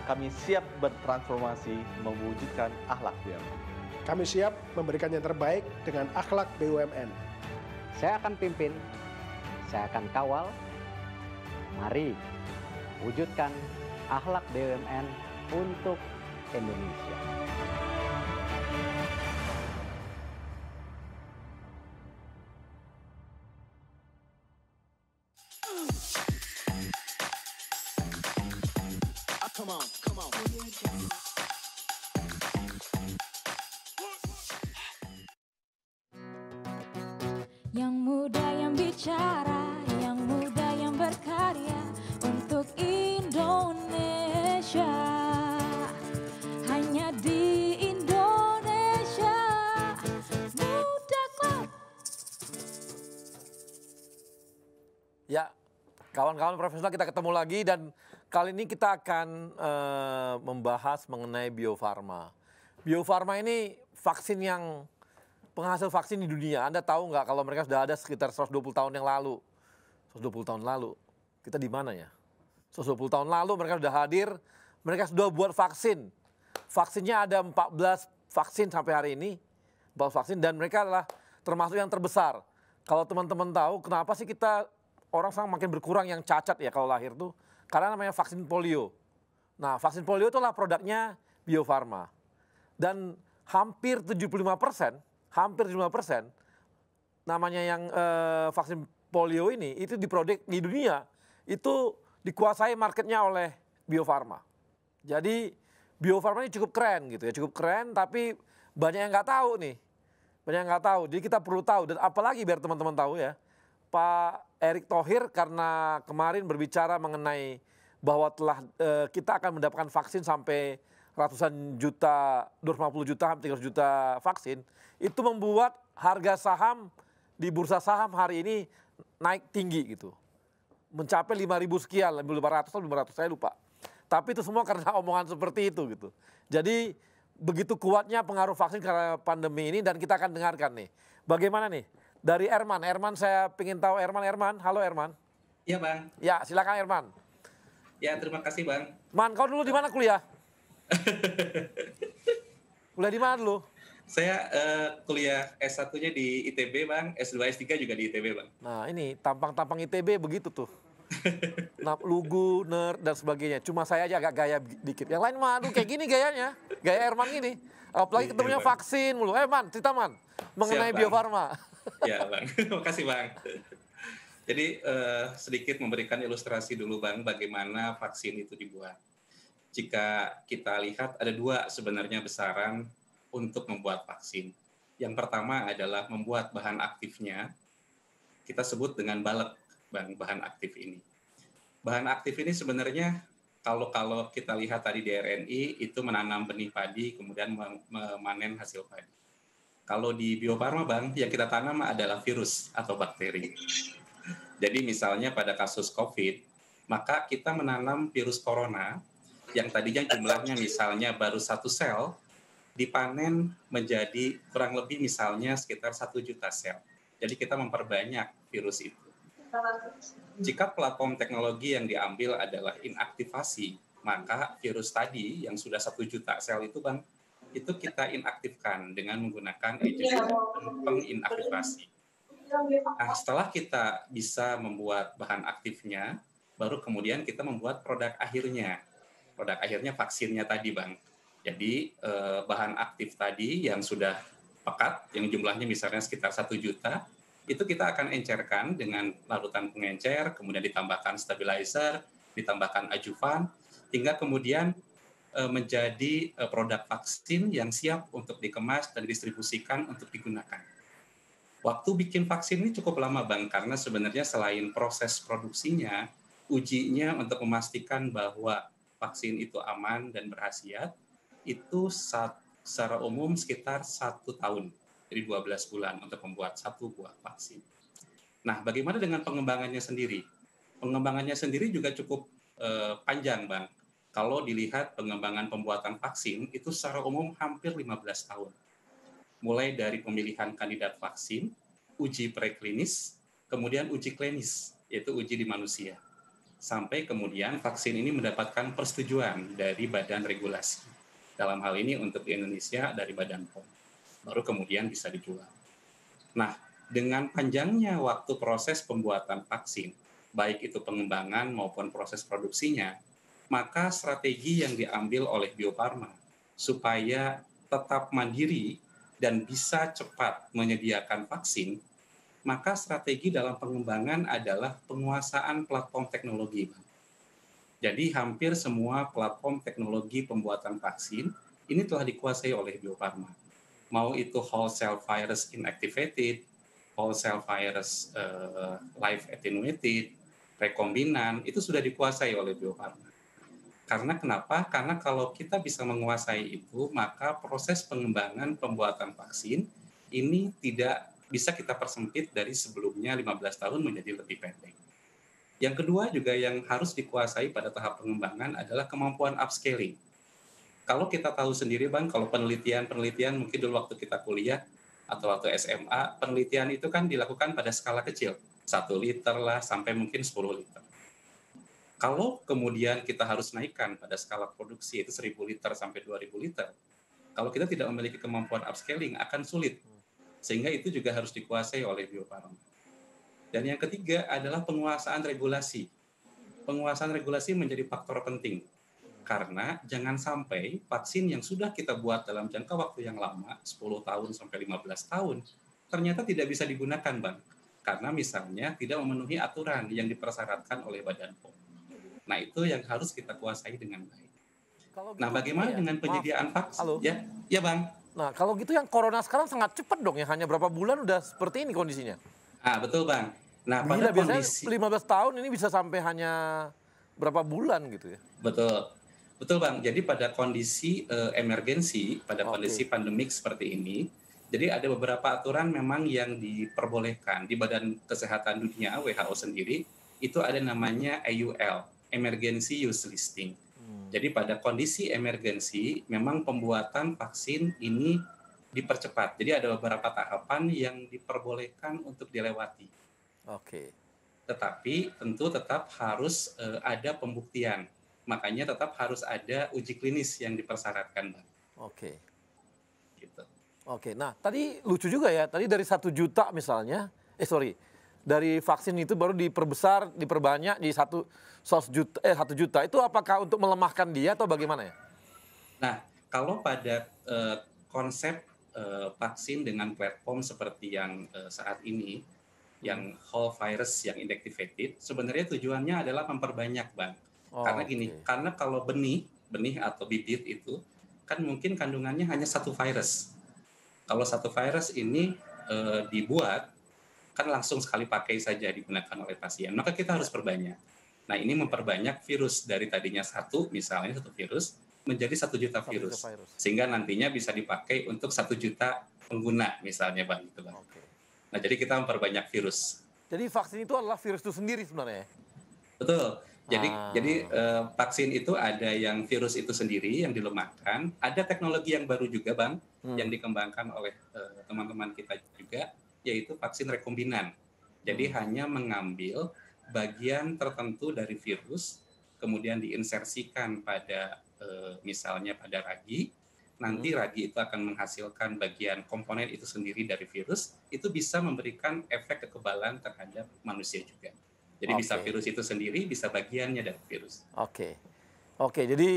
Kami siap bertransformasi mewujudkan akhlak BUMN. Kami siap memberikan yang terbaik dengan akhlak BUMN. Saya akan pimpin, saya akan kawal. Mari wujudkan akhlak BUMN untuk Indonesia. Come on, come on. Yang muda yang bicara, yang muda yang berkarya untuk Indonesia. Hanya di Indonesia Muda Club. Ya, kawan-kawan profesional, kita ketemu lagi dan kali ini kita akan membahas mengenai Bio Farma. Bio Farma ini vaksin yang penghasil vaksin di dunia. Anda tahu nggak kalau mereka sudah ada sekitar 120 tahun yang lalu. 120 tahun lalu. Kita di mana ya? 120 tahun lalu mereka sudah hadir, mereka sudah buat vaksin. Vaksinnya ada 14 vaksin sampai hari ini. 14 vaksin dan mereka adalah termasuk yang terbesar. Kalau teman-teman tahu kenapa sih kita orang sekarang makin berkurang yang cacat ya kalau lahir tuh? Karena namanya vaksin polio. Nah, vaksin polio itulah produknya Bio Farma. Dan hampir 75%, namanya yang vaksin polio ini itu diproduk di dunia itu dikuasai marketnya oleh Bio Farma. Jadi Bio Farma ini cukup keren gitu ya, cukup keren tapi banyak yang nggak tahu nih. Banyak yang nggak tahu, jadi kita perlu tahu dan apalagi biar teman-teman tahu ya. Pak Erick Thohir karena kemarin berbicara mengenai bahwa telah kita akan mendapatkan vaksin sampai ratusan juta, 250 juta, hampir 300 juta vaksin, itu membuat harga saham di bursa saham hari ini naik tinggi gitu. Mencapai 5.000 sekian, 500 atau 500, saya lupa. Tapi itu semua karena omongan seperti itu gitu. Jadi begitu kuatnya pengaruh vaksin karena pandemi ini dan kita akan dengarkan nih. Bagaimana nih? Dari Erman, saya ingin tahu Erman, halo Erman. Iya Bang. Ya silakan Erman. Ya terima kasih Bang. Man, kau dulu di mana kuliah? Kuliah di mana dulu? Saya kuliah S1-nya di ITB Bang, S2, S3 juga di ITB Bang. Nah ini tampang-tampang ITB begitu tuh. Nah, lugu, nerd dan sebagainya. Cuma saya aja agak gaya dikit. Yang lain mah aduh kayak gini gayanya. Gaya Erman gini. Apalagi ketemunya vaksin mulu. Man, cerita Man mengenai Bio Farma. Ya Bang, terima kasih Bang. Jadi sedikit memberikan ilustrasi dulu Bang bagaimana vaksin itu dibuat. Jika kita lihat ada dua sebenarnya besaran untuk membuat vaksin. Yang pertama adalah membuat bahan aktifnya, kita sebut dengan balek Bang, bahan aktif ini. Bahan aktif ini sebenarnya kalau kita lihat tadi di RNI itu menanam benih padi kemudian memanen hasil padi. Kalau di Bio Farma Bang, yang kita tanam adalah virus atau bakteri. Jadi misalnya pada kasus COVID, maka kita menanam virus corona yang tadinya jumlahnya misalnya baru 1 sel, dipanen menjadi kurang lebih misalnya sekitar 1 juta sel. Jadi kita memperbanyak virus itu. Jika platform teknologi yang diambil adalah inaktivasi, maka virus tadi yang sudah 1 juta sel itu Bang, itu kita inaktifkan dengan menggunakan agent penginaktivasi. Nah, setelah kita bisa membuat bahan aktifnya, baru kemudian kita membuat produk akhirnya. Produk akhirnya vaksinnya tadi, Bang. Jadi bahan aktif tadi yang sudah pekat, yang jumlahnya misalnya sekitar 1 juta, itu kita akan encerkan dengan larutan pengencer, kemudian ditambahkan stabilizer, ditambahkan adjuvan, hingga kemudian menjadi produk vaksin yang siap untuk dikemas dan didistribusikan untuk digunakan. Waktu bikin vaksin ini cukup lama, Bang, karena sebenarnya selain proses produksinya, ujinya untuk memastikan bahwa vaksin itu aman dan berkhasiat, itu secara umum sekitar 1 tahun, jadi 12 bulan untuk membuat 1 buah vaksin. Nah, bagaimana dengan pengembangannya sendiri? Pengembangannya sendiri juga cukup panjang, Bang. Kalau dilihat pengembangan pembuatan vaksin, itu secara umum hampir 15 tahun. Mulai dari pemilihan kandidat vaksin, uji preklinis, kemudian uji klinis, yaitu uji di manusia. Sampai kemudian vaksin ini mendapatkan persetujuan dari badan regulasi. Dalam hal ini untuk di Indonesia dari Badan POM. Baru kemudian bisa dijual. Nah, dengan panjangnya waktu proses pembuatan vaksin, baik itu pengembangan maupun proses produksinya, maka strategi yang diambil oleh Bio Farma supaya tetap mandiri dan bisa cepat menyediakan vaksin, maka strategi dalam pengembangan adalah penguasaan platform teknologi. Jadi hampir semua platform teknologi pembuatan vaksin ini telah dikuasai oleh Bio Farma. Mau itu whole cell virus inactivated, whole cell virus live attenuated, rekombinan, itu sudah dikuasai oleh Bio Farma. Karena kenapa? Karena kalau kita bisa menguasai itu, maka proses pengembangan pembuatan vaksin ini tidak bisa kita persempit dari sebelumnya 15 tahun menjadi lebih pendek. Yang kedua juga yang harus dikuasai pada tahap pengembangan adalah kemampuan upscaling. Kalau kita tahu sendiri, Bang, kalau penelitian mungkin dulu waktu kita kuliah atau waktu SMA, penelitian itu kan dilakukan pada skala kecil. 1 liter lah sampai mungkin 10 liter. Kalau kemudian kita harus naikkan pada skala produksi itu 1.000 liter sampai 2.000 liter, kalau kita tidak memiliki kemampuan upscaling akan sulit. Sehingga itu juga harus dikuasai oleh Bio Farma. Dan yang ketiga adalah penguasaan regulasi. Penguasaan regulasi menjadi faktor penting. Karena jangan sampai vaksin yang sudah kita buat dalam jangka waktu yang lama, 10 tahun sampai 15 tahun, ternyata tidak bisa digunakan, Bang. Karena misalnya tidak memenuhi aturan yang dipersyaratkan oleh Badan POM. Nah, itu yang harus kita kuasai dengan baik. Nah, bagaimana dengan penyediaan vaksin? Ya, Bang. Nah, kalau gitu yang corona sekarang sangat cepat dong ya, hanya berapa bulan udah seperti ini kondisinya. Betul, Bang. Nah, pada kondisi 15 tahun ini bisa sampai hanya berapa bulan gitu ya. Betul, Bang. Jadi pada kondisi emergensi, pada kondisi pandemik seperti ini, jadi ada beberapa aturan memang yang diperbolehkan di Badan Kesehatan Dunia WHO sendiri, itu ada namanya EUL, Emergency Use Listing. Jadi pada kondisi emergensi, memang pembuatan vaksin ini dipercepat. Jadi ada beberapa tahapan yang diperbolehkan untuk dilewati. Tetapi tentu tetap harus ada pembuktian. Makanya tetap harus ada uji klinis yang dipersyaratkan, Bang. Gitu. Nah tadi lucu juga ya, tadi dari 1 juta misalnya, dari vaksin itu baru diperbesar, diperbanyak di 1 juta. Itu apakah untuk melemahkan dia atau bagaimana ya? Nah, kalau pada konsep vaksin dengan platform seperti yang saat ini, yang whole virus yang inactivated, sebenarnya tujuannya adalah memperbanyak, Bang. Karena gini, karena kalau benih atau bibit itu kan mungkin kandungannya hanya 1 virus. Kalau 1 virus ini dibuat, kan langsung sekali pakai saja digunakan oleh pasien. Maka kita harus perbanyak. Nah, ini memperbanyak virus dari tadinya 1 misalnya 1 virus menjadi 1 juta virus. Sehingga nantinya bisa dipakai untuk 1 juta pengguna misalnya, Bang. Gitu, Bang. Nah, jadi kita memperbanyak virus. Jadi vaksin itu adalah virus itu sendiri sebenarnya? Betul. Jadi vaksin itu ada yang virus itu sendiri yang dilemahkan. Ada teknologi yang baru juga, Bang, yang dikembangkan oleh teman-teman kita juga, yaitu vaksin rekombinan. Jadi hanya mengambil bagian tertentu dari virus, kemudian diinsersikan pada misalnya pada ragi. Nanti ragi itu akan menghasilkan bagian komponen itu sendiri dari virus, itu bisa memberikan efek kekebalan terhadap manusia juga. Jadi bisa virus itu sendiri, bisa bagiannya dari virus. Jadi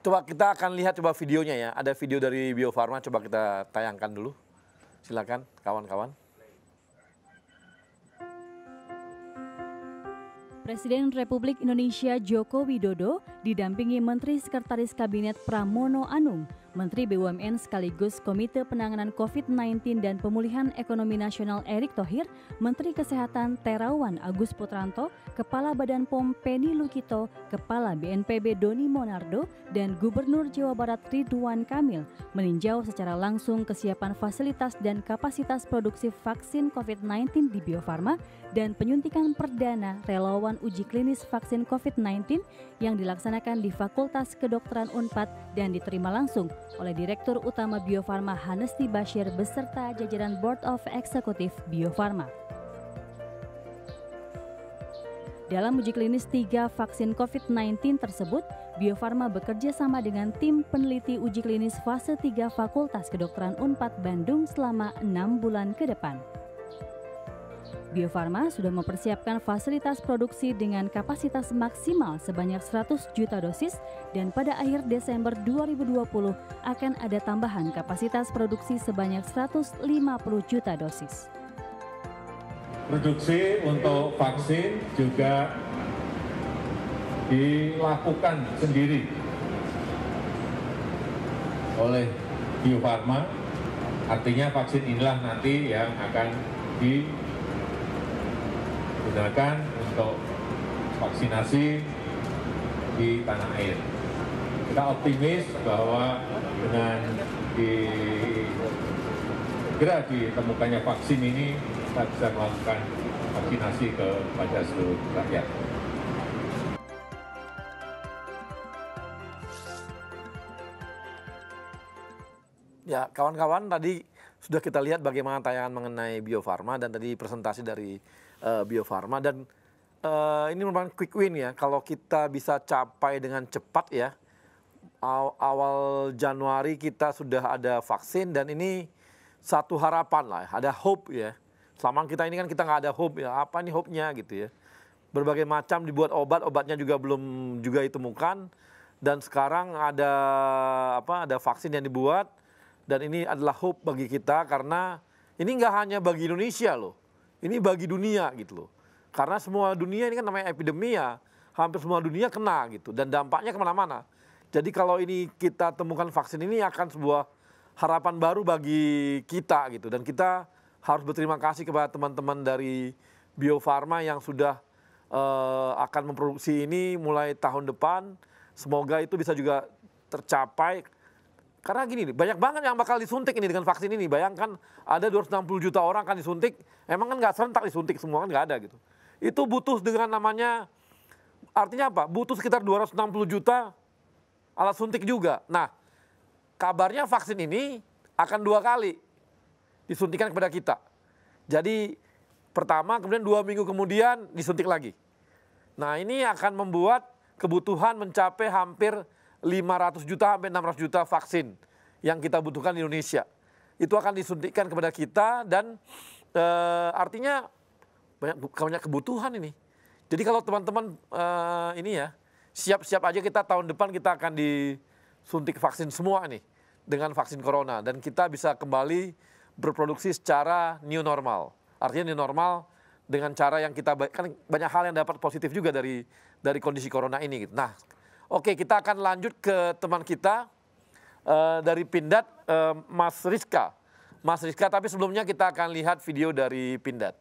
Coba kita akan lihat coba videonya ya. Ada video dari Bio Farma, coba kita tayangkan dulu. Silakan kawan-kawan. Presiden Republik Indonesia Joko Widodo didampingi Menteri Sekretaris Kabinet Pramono Anung, Menteri BUMN sekaligus Komite Penanganan COVID-19 dan Pemulihan Ekonomi Nasional Erick Thohir, Menteri Kesehatan Terawan Agus Putranto, Kepala Badan POM Penny Lukito, Kepala BNPB Doni Monardo, dan Gubernur Jawa Barat Ridwan Kamil meninjau secara langsung kesiapan fasilitas dan kapasitas produksi vaksin COVID-19 di Bio Farma dan penyuntikan perdana relawan uji klinis vaksin COVID-19 yang dilaksanakan di Fakultas Kedokteran Unpad dan diterima langsung oleh Direktur Utama Bio Farma Hanesti Bashir beserta jajaran Board of Executive Bio Farma. Dalam uji klinis 3 vaksin COVID-19 tersebut, Bio Farma bekerja sama dengan tim peneliti uji klinis fase 3 Fakultas Kedokteran Unpad Bandung selama 6 bulan ke depan. Bio Farma sudah mempersiapkan fasilitas produksi dengan kapasitas maksimal sebanyak 100 juta dosis dan pada akhir Desember 2020 akan ada tambahan kapasitas produksi sebanyak 150 juta dosis. Produksi untuk vaksin juga dilakukan sendiri oleh Bio Farma, artinya vaksin inilah nanti yang akan digunakan untuk vaksinasi di tanah air. Kita optimis bahwa dengan segera ditemukannya vaksin ini, kita bisa melakukan vaksinasi kepada seluruh rakyat. Ya, kawan-kawan, tadi sudah kita lihat bagaimana tayangan mengenai Bio Farma dan tadi presentasi dari Bio Farma, dan ini merupakan quick win ya kalau kita bisa capai dengan cepat ya. Awal Januari kita sudah ada vaksin dan ini satu harapan lah, ada hope ya. Selama kita ini kan kita nggak ada hope ya, apa nih hope-nya gitu ya. Berbagai macam dibuat obatnya juga belum juga ditemukan, dan sekarang ada vaksin yang dibuat, dan ini adalah hope bagi kita karena ini nggak hanya bagi Indonesia loh. Ini bagi dunia gitu loh. Karena semua dunia ini kan namanya epidemi ya, hampir semua dunia kena gitu. Dan dampaknya kemana-mana. Jadi kalau ini kita temukan vaksin ini akan sebuah harapan baru bagi kita gitu. Dan kita harus berterima kasih kepada teman-teman dari Bio Farma yang sudah akan memproduksi ini mulai tahun depan. Semoga itu bisa juga tercapai. Karena gini, banyak banget yang bakal disuntik ini dengan vaksin ini. Bayangkan ada 260 juta orang kan disuntik, emang kan nggak serentak disuntik semua kan nggak ada gitu. Itu butuh dengan namanya, artinya apa? Butuh sekitar 260 juta alat suntik juga. Nah, kabarnya vaksin ini akan 2 kali disuntikan kepada kita. Jadi pertama, kemudian 2 minggu kemudian disuntik lagi. Nah, ini akan membuat kebutuhan mencapai hampir 500 juta sampai 600 juta vaksin yang kita butuhkan di Indonesia. Itu akan disuntikkan kepada kita dan artinya banyak kebutuhan ini. Jadi kalau teman-teman ini ya, siap-siap aja kita tahun depan kita akan disuntik vaksin semua nih dengan vaksin corona. Dan kita bisa kembali berproduksi secara new normal. Artinya new normal dengan cara yang kita, kan banyak hal yang dapat positif juga dari kondisi corona ini. Nah, oke, kita akan lanjut ke teman kita dari Pindad, Mas Rizka. Mas Rizka, tapi sebelumnya kita akan lihat video dari Pindad.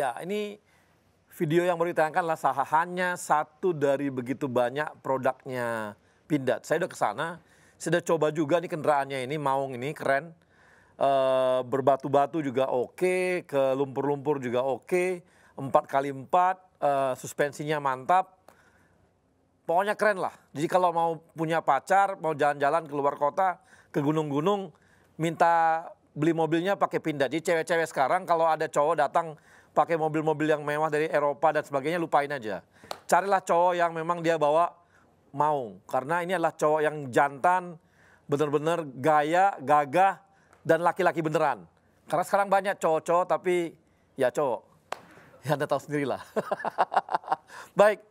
Ya, ini video yang baru ditayangkan adalah hanya satu dari begitu banyak produknya Pindad. Saya udah ke sana, sudah coba juga nih kendaraannya ini, Maung ini keren. Berbatu-batu juga oke, ke lumpur-lumpur juga oke, 4x4, suspensinya mantap. Pokoknya keren lah. Jadi kalau mau punya pacar, mau jalan-jalan ke luar kota, ke gunung-gunung, minta beli mobilnya pakai Pindad. Jadi cewek-cewek sekarang kalau ada cowok datang pakai mobil-mobil yang mewah dari Eropa dan sebagainya, lupain aja. Carilah cowok yang memang dia bawa Maung. Karena ini adalah cowok yang jantan, benar-benar gaya, gagah, dan laki-laki beneran. Karena sekarang banyak cowok-cowok tapi ya cowok. Ya Anda tahu sendirilah. Baik,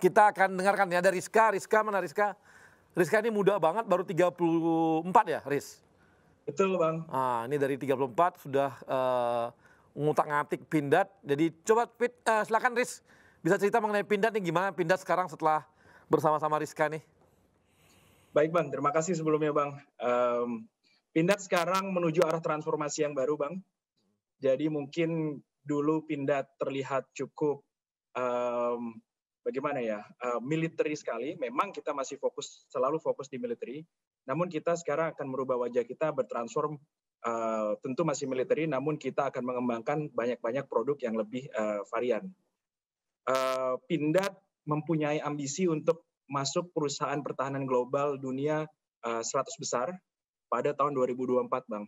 kita akan dengarkan ya ada Rizka. Rizka mana Rizka? Rizka ini muda banget, baru 34 ya Riz? Betul Bang. Ini dari 34 sudah ngutak-ngatik Pindad. Jadi coba silakan Riz, bisa cerita mengenai Pindad nih, gimana Pindad sekarang setelah bersama-sama Rizka nih? Baik Bang, terima kasih sebelumnya Bang. Pindad sekarang menuju arah transformasi yang baru Bang. Jadi mungkin dulu Pindad terlihat cukup bagaimana ya, military sekali. Memang kita masih selalu fokus di military. Namun kita sekarang akan merubah wajah kita, bertransform. Tentu masih military, namun kita akan mengembangkan banyak-banyak produk yang lebih varian. Pindad mempunyai ambisi untuk masuk perusahaan pertahanan global dunia 100 besar pada tahun 2024, Bang.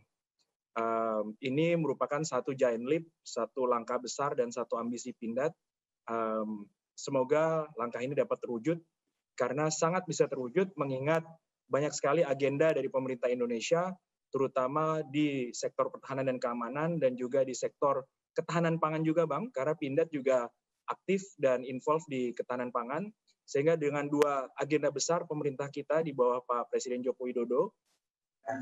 Ini merupakan satu giant leap, satu langkah besar dan satu ambisi Pindad. Semoga langkah ini dapat terwujud, karena sangat bisa terwujud mengingat banyak sekali agenda dari pemerintah Indonesia, terutama di sektor pertahanan dan keamanan, dan juga di sektor ketahanan pangan juga, Bang, karena Pindad juga aktif dan involved di ketahanan pangan, sehingga dengan dua agenda besar pemerintah kita di bawah Pak Presiden Joko Widodo,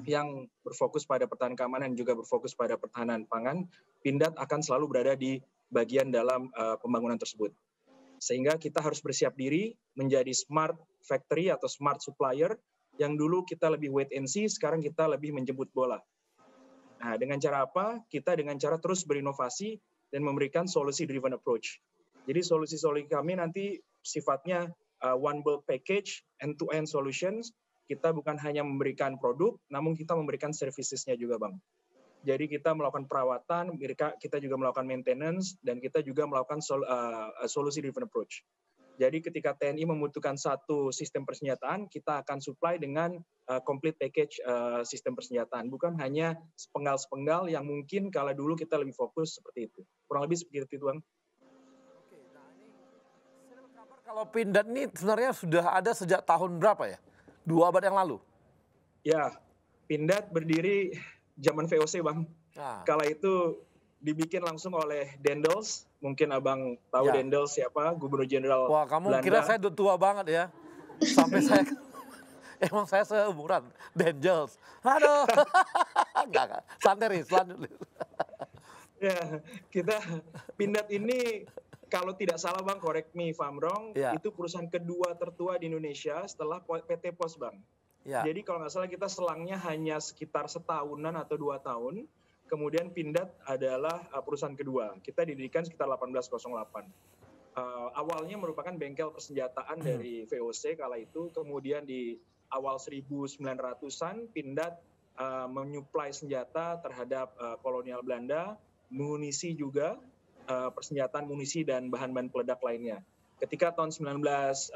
yang berfokus pada pertahanan keamanan juga berfokus pada pertahanan pangan, Pindad akan selalu berada di bagian dalam pembangunan tersebut. Sehingga kita harus bersiap diri menjadi smart factory atau smart supplier, yang dulu kita lebih wait and see, sekarang kita lebih menjemput bola. Nah, dengan cara apa? Kita dengan cara terus berinovasi dan memberikan solusi-driven approach. Jadi solusi-solusi kami nanti sifatnya one bulk package, end-to-end solutions. Kita bukan hanya memberikan produk, namun kita memberikan services-nya juga, Bang. Jadi kita melakukan perawatan, kita juga melakukan maintenance, dan kita juga melakukan solusi-driven approach. Jadi ketika TNI membutuhkan satu sistem persenjataan, kita akan supply dengan complete package sistem persenjataan. Bukan hanya sepenggal-sepenggal yang mungkin kalau dulu kita lebih fokus seperti itu. Kurang lebih seperti itu, Bang. Oke, nah ini saya dapat kabar kalau Pindad ini sebenarnya sudah ada sejak tahun berapa ya? 2 abad yang lalu? Ya, Pindad berdiri zaman VOC, Bang. Kala itu dibikin langsung oleh Dendels. Mungkin Abang tahu ya. Dendels siapa? Gubernur Jenderal Belanda. Wah, kamu kira saya udah tua banget ya? Sampai saya, emang saya seumuran. Dendels. Aduh. Enggak. Santai, Riz. Lanjut. Ya, kita Pindad ini kalau tidak salah Bang, correct me if I'm wrong, itu perusahaan kedua tertua di Indonesia setelah PT POS, Bang. Ya. Jadi kalau nggak salah kita selangnya hanya sekitar setahunan atau 2 tahun. Kemudian Pindad adalah perusahaan kedua. Kita didirikan sekitar 1808. Awalnya merupakan bengkel persenjataan dari VOC kala itu. Kemudian di awal 1900-an Pindad menyuplai senjata terhadap kolonial Belanda, munisi juga, persenjataan munisi dan bahan-bahan peledak lainnya. Ketika tahun 1920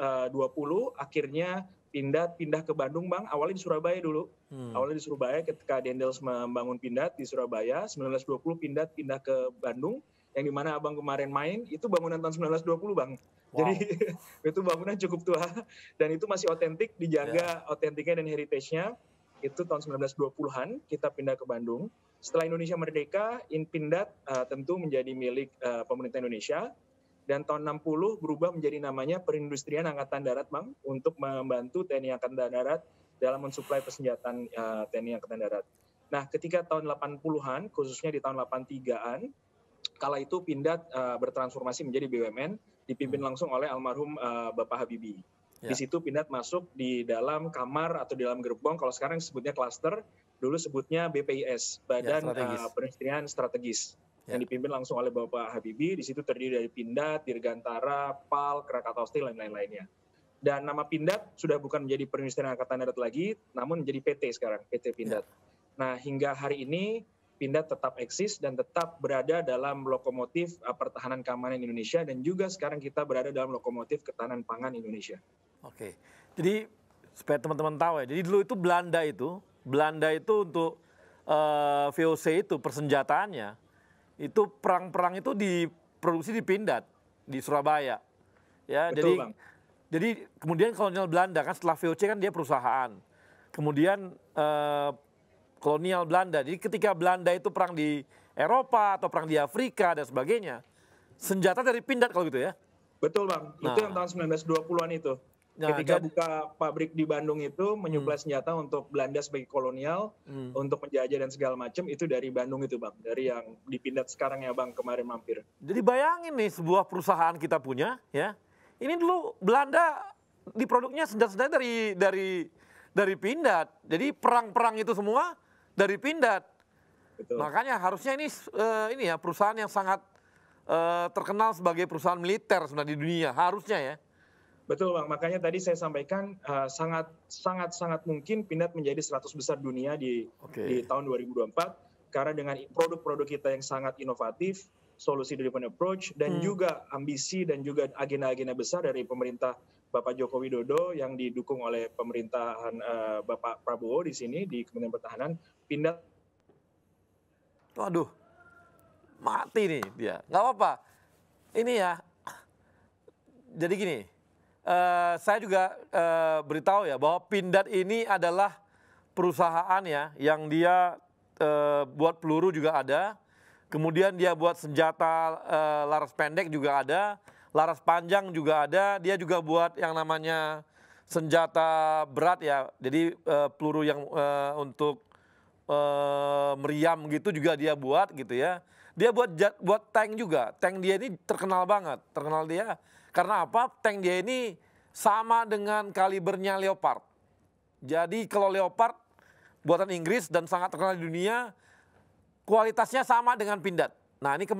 akhirnya Pindad pindah ke Bandung, Bang. Awalnya di Surabaya dulu. Awalnya di Surabaya ketika Dendels membangun Pindad di Surabaya. 1920 Pindad pindah ke Bandung. Yang dimana Abang kemarin main, itu bangunan tahun 1920, Bang. Wow. Jadi itu bangunan cukup tua. Dan itu masih otentik, dijaga otentiknya dan heritage-nya. Itu tahun 1920-an kita pindah ke Bandung. Setelah Indonesia merdeka, Pindad tentu menjadi milik pemerintah Indonesia. Dan tahun 60 berubah menjadi namanya Perindustrian Angkatan Darat, Bang, untuk membantu TNI Angkatan Darat dalam mensuplai persenjataan TNI Angkatan Darat. Nah, ketika tahun 80-an, khususnya di tahun 83-an, kala itu Pindad bertransformasi menjadi BUMN, dipimpin langsung oleh almarhum Bapak Habibie. Ya. Di situ Pindad masuk di dalam kamar atau di dalam gerbong, kalau sekarang sebutnya klaster, dulu sebutnya BPIS, Badan Perindustrian Strategis. yang dipimpin langsung oleh Bapak Habibie. Di situ terdiri dari Pindad, Dirgantara, PAL, Krakatau Steel, dan lain-lainnya. Dan nama Pindad sudah bukan menjadi Perindustrian Angkatan Darat lagi, namun menjadi PT sekarang, PT Pindad. Nah, hingga hari ini Pindad tetap eksis dan tetap berada dalam lokomotif pertahanan keamanan Indonesia, dan juga sekarang kita berada dalam lokomotif ketahanan pangan Indonesia. Oke, jadi supaya teman-teman tahu ya, jadi dulu itu Belanda itu untuk VOC itu persenjataannya, itu perang-perang itu diproduksi di Pindad, di Surabaya. Ya, Betul, Bang. Jadi kemudian kolonial Belanda kan setelah VOC kan dia perusahaan. Kemudian kolonial Belanda. Jadi ketika Belanda itu perang di Eropa atau perang di Afrika dan sebagainya, senjata dari Pindad kalau gitu ya. Betul, Bang. Itu yang tahun 1920-an itu. Nah, ketika buka pabrik di Bandung itu menyuplai senjata untuk Belanda sebagai kolonial, untuk menjajah dan segala macam, itu dari Bandung itu, Bang. Dari yang di Pindad sekarang ya, Bang, kemarin mampir. Jadi bayangin nih sebuah perusahaan kita punya ya. Ini dulu Belanda di produknya senjata dari Pindad. Jadi perang-perang itu semua dari Pindad. Betul. Makanya harusnya ini ya perusahaan yang sangat terkenal sebagai perusahaan militer sebenarnya di dunia, harusnya ya. Betul, Bang. Makanya tadi saya sampaikan sangat mungkin Pindad menjadi 100 besar dunia di tahun 2024 karena dengan produk-produk kita yang sangat inovatif, solusi driven approach, dan juga ambisi dan juga agenda-agenda besar dari pemerintah Bapak Joko Widodo yang didukung oleh pemerintahan Bapak Prabowo di sini di Kementerian Pertahanan. Pindad. Waduh, mati nih dia. Nggak apa-apa. Ini ya, jadi gini. Saya juga beritahu ya bahwa Pindad ini adalah perusahaan ya yang dia buat peluru juga ada, kemudian dia buat senjata laras pendek juga ada, laras panjang juga ada, dia juga buat yang namanya senjata berat ya, jadi peluru yang untuk meriam gitu juga dia buat gitu ya. Dia buat tank juga, tank dia ini terkenal banget, terkenal dia. Karena apa? Tank dia ini sama dengan kalibernya Leopard. Jadi kalau Leopard buatan Inggris dan sangat terkenal di dunia, kualitasnya sama dengan Pindad. Nah ini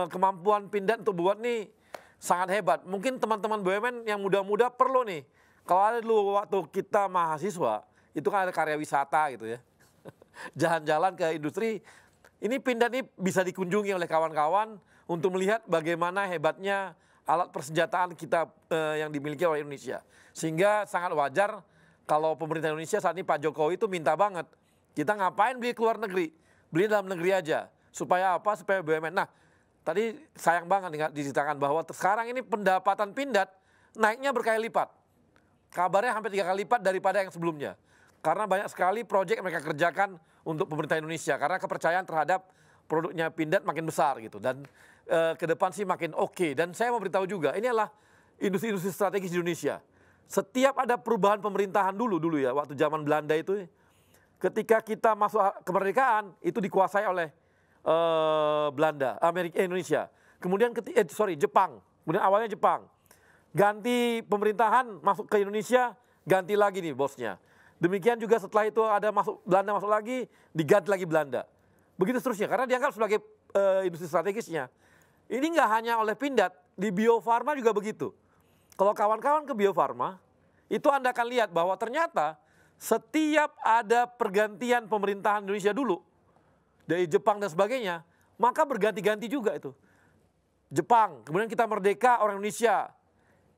kemampuan Pindad untuk buat nih sangat hebat. Mungkin teman-teman BUMN yang muda-muda perlu nih. Kalau ada dulu waktu kita mahasiswa, itu kan ada karya wisata gitu ya. Jalan-jalan ke industri. Ini Pindad ini bisa dikunjungi oleh kawan-kawan untuk melihat bagaimana hebatnya alat persenjataan kita yang dimiliki oleh Indonesia. Sehingga sangat wajar kalau pemerintah Indonesia saat ini Pak Jokowi itu minta banget. Kita ngapain beli keluar negeri? Beli dalam negeri aja. Supaya apa? Supaya BUMN. Nah, tadi sayang banget diceritakan bahwa sekarang ini pendapatan Pindad naiknya berkali lipat. Kabarnya hampir 3 kali lipat daripada yang sebelumnya. Karena banyak sekali proyek mereka kerjakan untuk pemerintah Indonesia. Karena kepercayaan terhadap produknya Pindad makin besar gitu. Dan ke depan sih makin oke. Dan saya mau beritahu juga, ini adalah industri-industri strategis di Indonesia. Setiap ada perubahan pemerintahan dulu ya, waktu zaman Belanda itu, ketika kita masuk kemerdekaan, itu dikuasai oleh Indonesia. Kemudian Jepang. Kemudian awalnya Jepang. Ganti pemerintahan, masuk ke Indonesia, ganti lagi nih bosnya. Demikian juga setelah itu ada Belanda masuk lagi, diganti lagi Belanda. Begitu seterusnya, karena dianggap sebagai industri strategisnya. Ini nggak hanya oleh Pindad, di Bio Farma juga begitu. Kalau kawan-kawan ke Bio Farma, itu Anda akan lihat bahwa ternyata setiap ada pergantian pemerintahan Indonesia dulu, dari Jepang dan sebagainya, maka berganti-ganti juga itu. Jepang, kemudian kita merdeka orang Indonesia,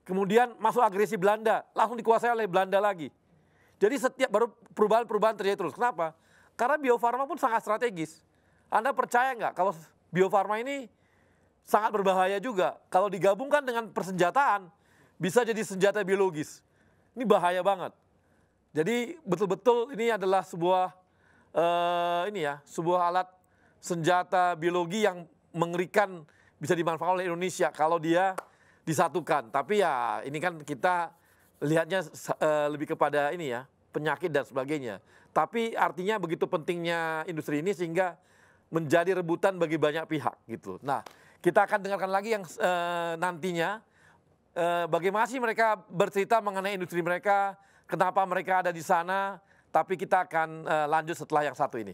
kemudian masuk agresi Belanda, langsung dikuasai oleh Belanda lagi. Jadi setiap baru perubahan-perubahan terjadi terus. Kenapa? Karena Bio Farma pun sangat strategis. Anda percaya nggak kalau Bio Farma ini sangat berbahaya juga. Kalau digabungkan dengan persenjataan, bisa jadi senjata biologis. Ini bahaya banget. Jadi betul-betul ini adalah sebuah sebuah alat senjata biologi yang mengerikan, bisa dimanfaatkan oleh Indonesia kalau dia disatukan. Tapi ya ini kan kita lihatnya lebih kepada penyakit dan sebagainya. Tapi artinya begitu pentingnya industri ini sehingga menjadi rebutan bagi banyak pihak gitu. Nah, kita akan dengarkan lagi yang nantinya bagaimana sih mereka bercerita mengenai industri mereka, kenapa mereka ada di sana. Tapi kita akan lanjut setelah yang satu ini.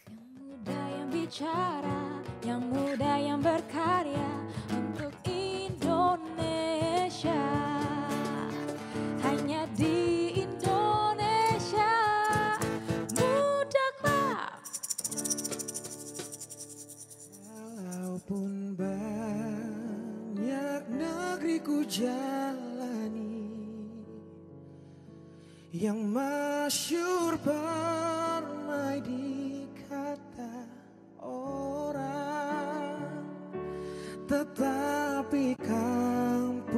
Yang muda yang bicara, yang muda yang berkarya untuk Indonesia. Hanya di Indonesia Muda Club. Walaupun banyak negeri ku jalani, yang masyhur permai di kata orang, tetapi kampung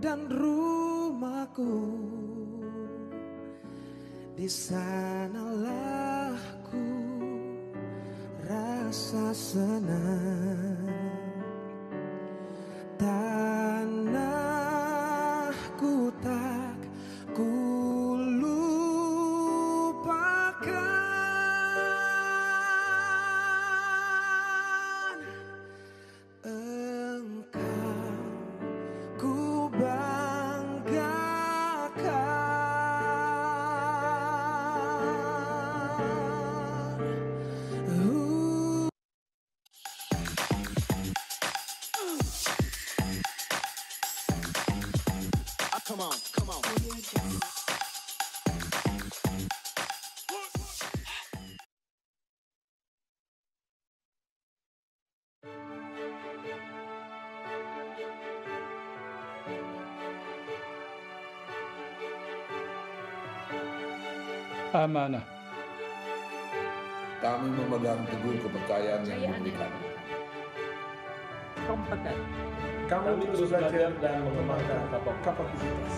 dan rumahku, di sanalah ku rasa senang. Tanahku tak ku lupakan, engkau ku banggakan. Come on, come on. Amanah. Kami memegang teguh kepercayaan yang diberikan. Kompeten. Kami terus belajar dan mengembangkan kapasitas.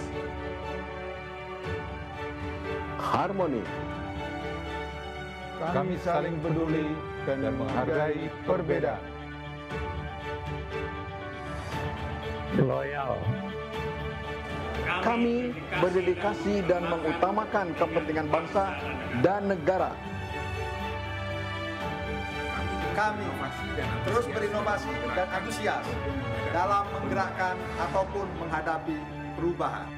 Harmoni. Kami saling peduli dan menghargai perbedaan. Loyal. Kami berdedikasi dan mengutamakan kepentingan bangsa dan negara. Kami terus berinovasi dan antusias dalam menggerakkan ataupun menghadapi perubahan.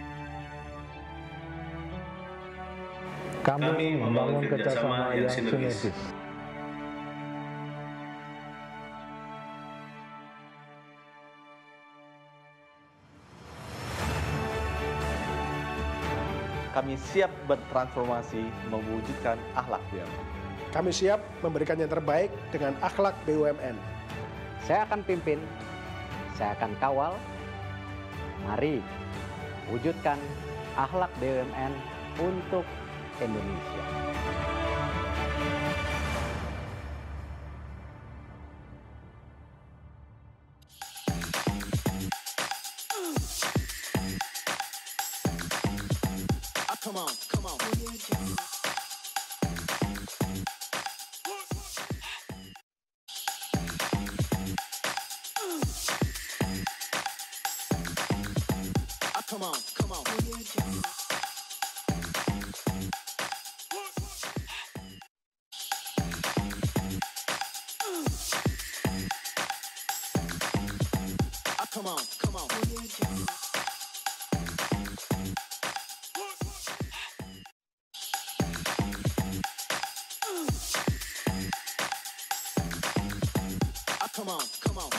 Kami membangun kerjasama yang sinergis. Kami siap bertransformasi mewujudkan akhlak BUMN. Kami siap memberikan yang terbaik dengan akhlak BUMN. Saya akan pimpin, saya akan kawal. Mari wujudkan akhlak BUMN untuk Indonesia. Come on, come on. Come on, come on. Come on, come on. Come on, come on.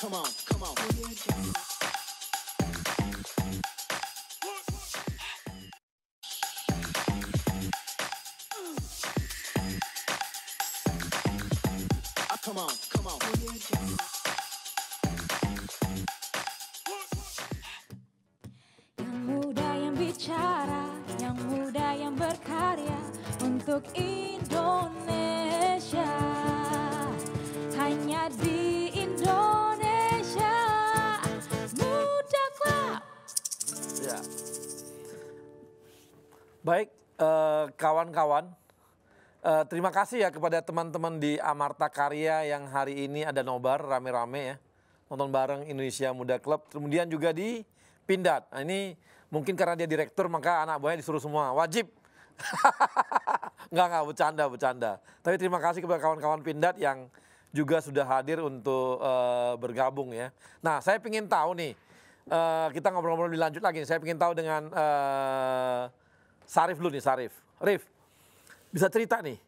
Come on, come on. Come on, come on. Yang muda yang bicara, yang muda yang berkarya untuk Indonesia. Hanya di Indonesia Muda Club. Ya. Baik, kawan-kawan. Terima kasih ya kepada teman-teman di Amarta Karya yang hari ini ada nobar rame-rame ya. Nonton bareng Indonesia Muda Club. Kemudian juga di Pindad. Nah, ini mungkin karena dia direktur maka anak buahnya disuruh semua. Wajib. Enggak, bercanda. Tapi terima kasih kepada kawan-kawan Pindad yang juga sudah hadir untuk bergabung ya. Nah, saya ingin tahu nih, kita ngobrol-ngobrol lebih lanjut lagi. Saya ingin tahu dengan Sarif dulu nih, Sarif. Rif, bisa cerita nih,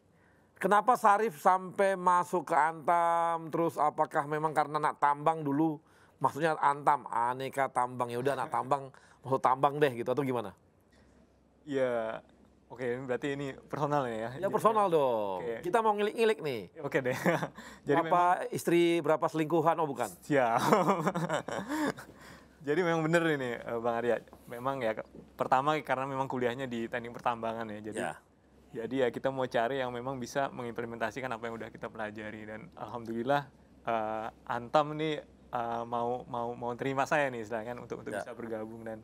kenapa Sarif sampai masuk ke Antam, terus apakah memang karena anak tambang dulu, maksudnya Antam, aneka tambang, ya udah anak tambang, masuk tambang deh gitu, atau gimana? Ya, oke, berarti ini personal ya? Ya personal dong, kita mau ngilik-ngilik nih. Oke deh. Jadi berapa istri, berapa selingkuhan, oh bukan? Siap. Jadi memang bener ini Bang Arya, memang ya pertama karena memang kuliahnya di teknik pertambangan ya, jadi ya kita mau cari yang memang bisa mengimplementasikan apa yang udah kita pelajari, dan alhamdulillah Antam nih mau terima saya nih istilahnya untuk bisa bergabung, dan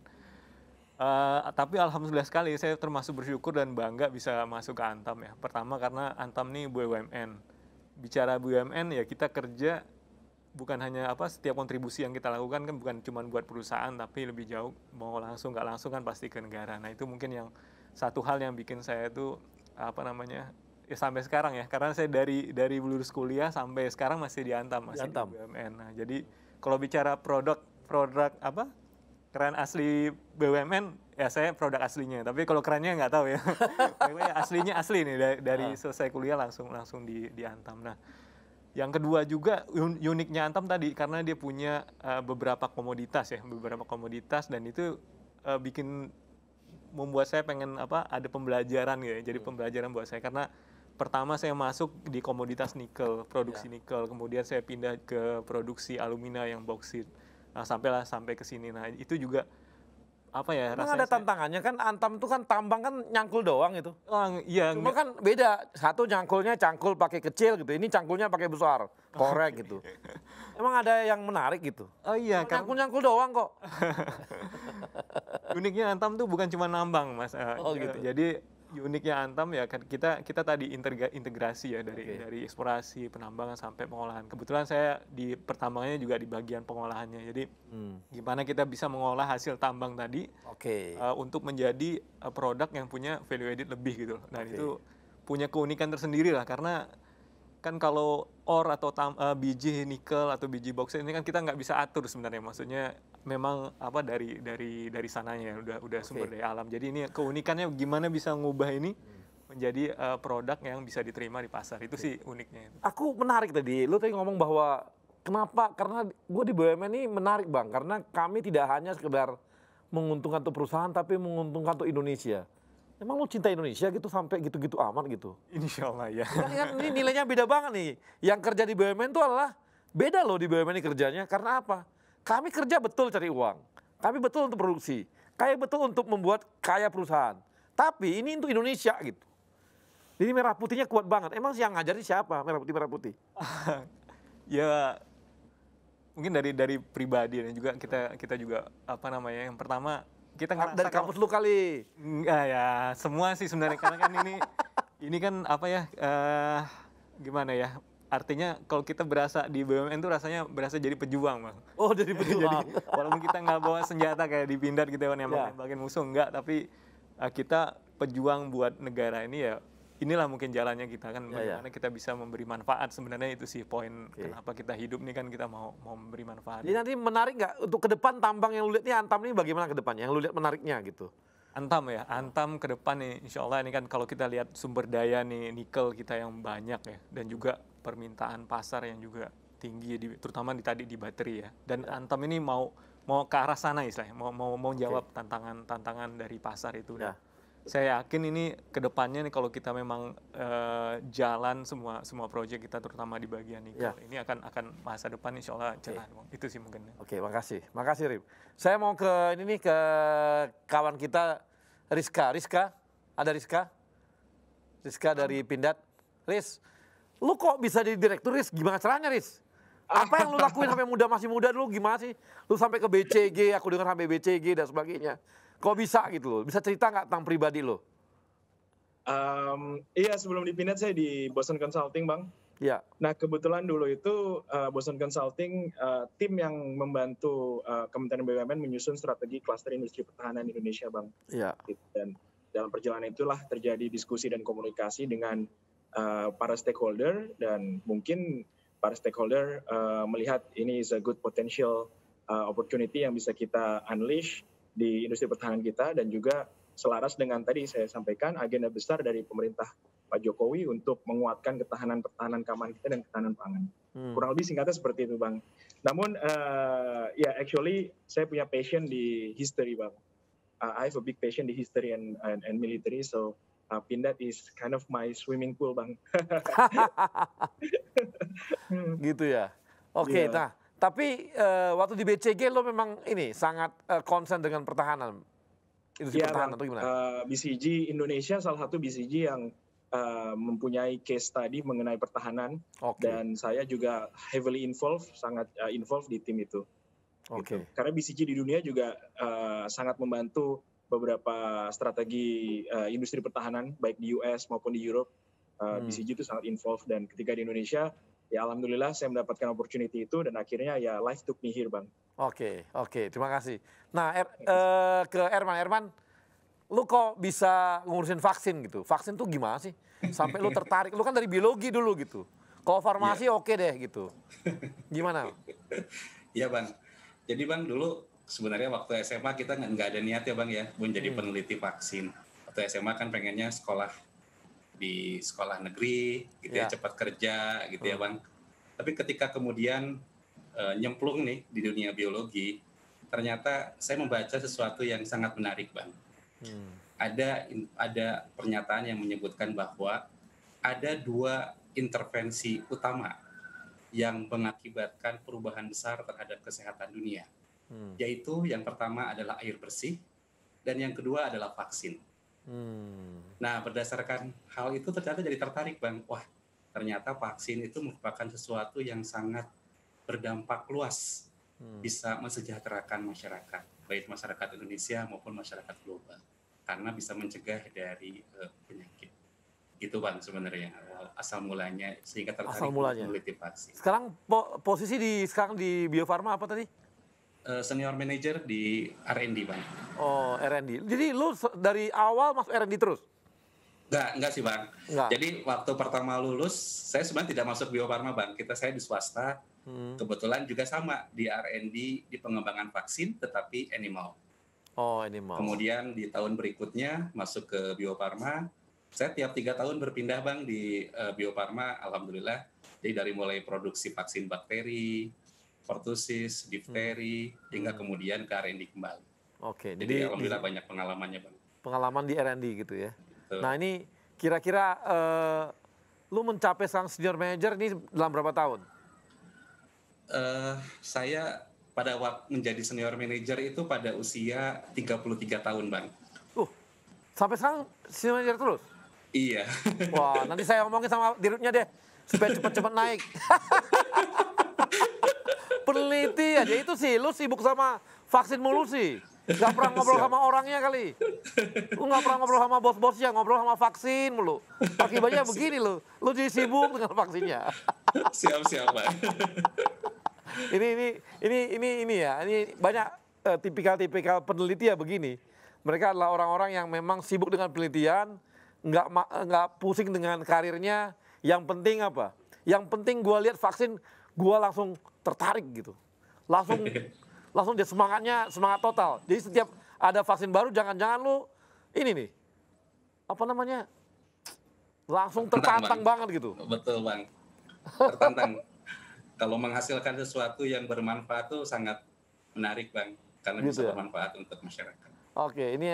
tapi alhamdulillah sekali saya termasuk bersyukur dan bangga bisa masuk ke Antam ya. Pertama karena Antam nih BUMN. Bicara BUMN ya kita kerja bukan hanya setiap kontribusi yang kita lakukan kan bukan cuma buat perusahaan, tapi lebih jauh mau langsung nggak langsung kan pasti ke negara. Nah itu mungkin yang satu hal yang bikin saya tuh ya sampai sekarang ya, karena saya dari lulus kuliah sampai sekarang masih di Antam, masih di BUMN. Nah jadi kalau bicara produk keren asli BUMN ya saya produk aslinya, tapi kalau kerennya nggak tahu ya. Aslinya asli nih dari selesai kuliah langsung di Antam. Nah yang kedua juga uniknya Antam tadi karena dia punya beberapa komoditas dan itu membuat saya pengen ada pembelajaran gitu ya. Jadi pembelajaran buat saya karena pertama saya masuk di komoditas nikel, produksi nikel, kemudian saya pindah ke produksi alumina yang bauksit. Nah, sampai ke sini. Nah, itu juga rasanya ada tantangannya kan. Antam itu kan tambang kan nyangkul doang itu. Iya. Cuma kan beda. Satu nyangkulnya cangkul pakai kecil gitu. Ini cangkulnya pakai besar, korek gitu. Emang ada yang menarik gitu? Oh iya. Nyangkul doang kok. Uniknya Antam tuh bukan cuma nambang, Mas. Gitu. Jadi uniknya Antam ya kan kita tadi integrasi ya dari eksplorasi, penambangan sampai pengolahan. Kebetulan saya di pertambangannya juga di bagian pengolahannya. Jadi gimana kita bisa mengolah hasil tambang tadi untuk menjadi produk yang punya value added lebih gitu. Dan itu punya keunikan tersendiri lah karena kan kalau ore atau biji nikel atau biji bauksit ini kan kita nggak bisa atur sebenarnya, maksudnya memang dari sananya udah sumber daya alam. Jadi ini keunikannya gimana bisa ngubah ini menjadi produk yang bisa diterima di pasar. Itu sih uniknya. Aku menarik tadi, lu tadi ngomong bahwa kenapa? Karena gue di BUMN ini menarik Bang, karena kami tidak hanya sekedar menguntungkan untuk perusahaan tapi menguntungkan untuk Indonesia. Emang lu cinta Indonesia gitu sampai gitu-gitu amat gitu? Insya Allah ya. Kan ini nilainya beda banget nih. Yang kerja di BUMN itu adalah beda loh di BUMN ini kerjanya. Karena apa? Kami kerja betul cari uang. Kami betul untuk produksi. Kaya betul untuk membuat kaya perusahaan. Tapi ini untuk Indonesia gitu. Jadi merah putihnya kuat banget. Emang yang ngajarin siapa merah putih? Ya mungkin dari pribadi dan juga kita juga yang pertama kita ngerasa dari kampus lu kali. Enggak ya, semua sih sebenarnya karena kan ini kan gimana ya? Artinya kalau kita berasa di BUMN itu rasanya berasa jadi pejuang, Bang. Oh, jadi pejuang. Jadi walaupun kita nggak bawa senjata kayak di Pindad gitu kan yang bagian musuh enggak, tapi kita pejuang buat negara ini ya. Inilah mungkin jalannya kita kan, bagaimana kita bisa memberi manfaat. Sebenarnya itu sih poin kenapa kita hidup nih kan, kita mau memberi manfaat. Jadi nanti menarik nggak untuk ke depan tambang yang lu lihat nih, Antam ini bagaimana ke depannya? Yang lu lihat menariknya gitu? Antam ya, Antam ke depan nih insya Allah ini kan kalau kita lihat sumber daya nih nikel kita yang banyak ya, dan juga permintaan pasar yang juga tinggi, terutama tadi di baterai ya. Dan Antam ini mau ke arah sana istilahnya, mau jawab tantangan dari pasar itu. Saya yakin ini kedepannya nih kalau kita memang jalan semua proyek kita terutama di bagian nikel ini akan masa depan insya Allah jalan. Itu sih mungkin. Oke, makasih Rip. Saya mau ke ini nih ke kawan kita Rizka, ada Rizka dari Pindad. Riz, lu kok bisa jadi direktur, Riz? Gimana caranya, Riz? Apa yang lu lakuin sampai masih muda dulu, gimana sih? Lu sampai ke BCG, aku dengar sampai BCG dan sebagainya. Kok bisa gitu loh? Bisa cerita nggak tentang pribadi lo? Iya, sebelum di Pindad saya di Boston Consulting, Bang. Iya. Nah, kebetulan dulu itu Boston Consulting tim yang membantu Kementerian BUMN menyusun strategi klaster industri pertahanan Indonesia, Bang. Iya. Dan dalam perjalanan itulah terjadi diskusi dan komunikasi dengan para stakeholder, dan mungkin para stakeholder melihat ini is a good potential opportunity yang bisa kita unleash di industri pertahanan kita, dan juga selaras dengan tadi saya sampaikan agenda besar dari pemerintah Pak Jokowi untuk menguatkan ketahanan pertahanan keamanan kita dan ketahanan pangan. Kurang lebih singkatnya seperti itu, Bang. Namun ya actually saya punya passion di history, Bang. I have a big passion di history and military, so Pindad is kind of my swimming pool, Bang. Gitu ya. Oke, nah tapi waktu di BCG lo memang ini sangat concern dengan pertahanan. Industri pertahanan atau gimana? BCG Indonesia salah satu BCG yang mempunyai case study mengenai pertahanan, dan saya juga heavily sangat involved di tim itu. Gitu. Karena BCG di dunia juga sangat membantu beberapa strategi industri pertahanan baik di US maupun di Europe. BCG itu sangat involved, dan ketika di Indonesia ya alhamdulillah saya mendapatkan opportunity itu, dan akhirnya ya life took me here, Bang. Oke, terima kasih. Nah, ke Erman, lu kok bisa ngurusin vaksin gitu? Vaksin tuh gimana sih? Sampai lu tertarik, lu kan dari biologi dulu gitu. Kalau farmasi oke deh gitu. Gimana? Iya, Bang. Jadi Bang, dulu sebenarnya waktu SMA kita nggak ada niat ya Bang ya, menjadi peneliti vaksin. Waktu SMA kan pengennya sekolah di sekolah negeri gitu ya, cepat kerja gitu ya Bang. Tapi ketika kemudian nyemplung nih di dunia biologi, ternyata saya membaca sesuatu yang sangat menarik Bang. Ada pernyataan yang menyebutkan bahwa ada 2 intervensi utama yang mengakibatkan perubahan besar terhadap kesehatan dunia. Yaitu yang pertama adalah air bersih, dan yang kedua adalah vaksin. Nah, berdasarkan hal itu ternyata jadi tertarik Bang. Wah, ternyata vaksin itu merupakan sesuatu yang sangat berdampak luas, bisa mensejahterakan masyarakat, baik masyarakat Indonesia maupun masyarakat global, karena bisa mencegah dari penyakit. Itu Bang sebenarnya asal mulanya, sehingga tertarik meneliti vaksin. Sekarang posisi sekarang di Bio Farma apa tadi? Senior manager di R&D Bang. Oh, R&D. Jadi lu dari awal masuk R&D terus? Enggak sih Bang. Jadi waktu pertama lulus, saya sebenarnya tidak masuk Bio Farma Bang. Saya di swasta. Kebetulan juga sama di R&D di pengembangan vaksin, tetapi animal. Oh, animal. Kemudian di tahun berikutnya masuk ke Bio Farma. Saya tiap 3 tahun berpindah Bang di Bio Farma, alhamdulillah. Jadi dari mulai produksi vaksin bakteri, pertusis, difteri, hingga kemudian ke R&D kembali. Oke. Jadi alhamdulillah banyak pengalamannya Bang. Pengalaman di R&D gitu ya. Nah ini kira-kira lu mencapai sang senior manager ini dalam berapa tahun? Saya pada waktu menjadi senior manager itu pada usia 33 tahun Bang. Sampai sekarang senior manager terus? Iya. Wah, nanti saya ngomongin sama dirutnya deh, supaya cepat-cepat naik. Peneliti aja itu sih, lu sibuk sama vaksin mulu sih. Gak pernah ngobrol sama orangnya kali. Lu gak pernah ngobrol sama bos-bosnya, ngobrol sama vaksin mulu. Akibatnya begini lu jadi sibuk dengan vaksinnya. Siap, Pak. Ini ya, ini banyak tipikal peneliti ya begini. Mereka adalah orang-orang yang memang sibuk dengan penelitian, nggak pusing dengan karirnya. Yang penting apa? Yang penting gua lihat vaksin, gua langsung tertarik gitu. Langsung dia semangat total. Jadi setiap ada vaksin baru, jangan-jangan lu ini nih, apa namanya, langsung tertantang banget gitu. Betul Bang, tertantang. Kalau menghasilkan sesuatu yang bermanfaat tuh sangat menarik Bang, karena gitu bisa bermanfaat untuk masyarakat. Oke, ini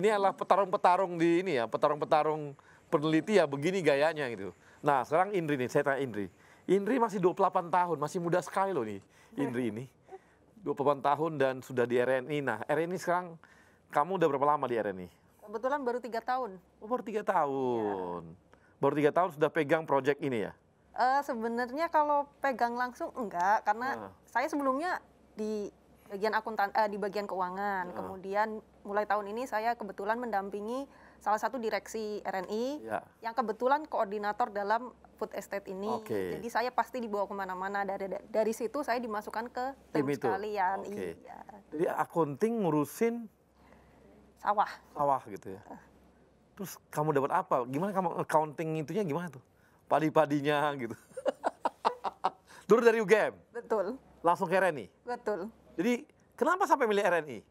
adalah petarung-petarung di ini ya, petarung-petarung peneliti ya, begini gayanya gitu. Nah sekarang Indri nih, saya tanya Indri. Indri masih 28 tahun, masih muda sekali loh nih Indri ini. 28 tahun dan sudah di RNI. Nah RNI sekarang, kamu udah berapa lama di RNI? Kebetulan baru 3 tahun. Oh baru 3 tahun. Ya. Baru 3 tahun sudah pegang proyek ini ya? Sebenarnya kalau pegang langsung enggak, karena saya sebelumnya di bagian di bagian keuangan. Kemudian mulai tahun ini saya kebetulan mendampingi salah satu direksi RNI yang kebetulan koordinator dalam food estate ini. Jadi saya pasti dibawa kemana-mana. Dari situ saya dimasukkan ke tim sekalian. Iya. Jadi accounting ngurusin sawah gitu ya. Terus kamu dapat apa? Gimana kamu accounting itunya gimana tuh? Padi-padinya gitu. Dulu dari UGM? Betul. Langsung ke RNI? Betul. Jadi kenapa sampai milih RNI?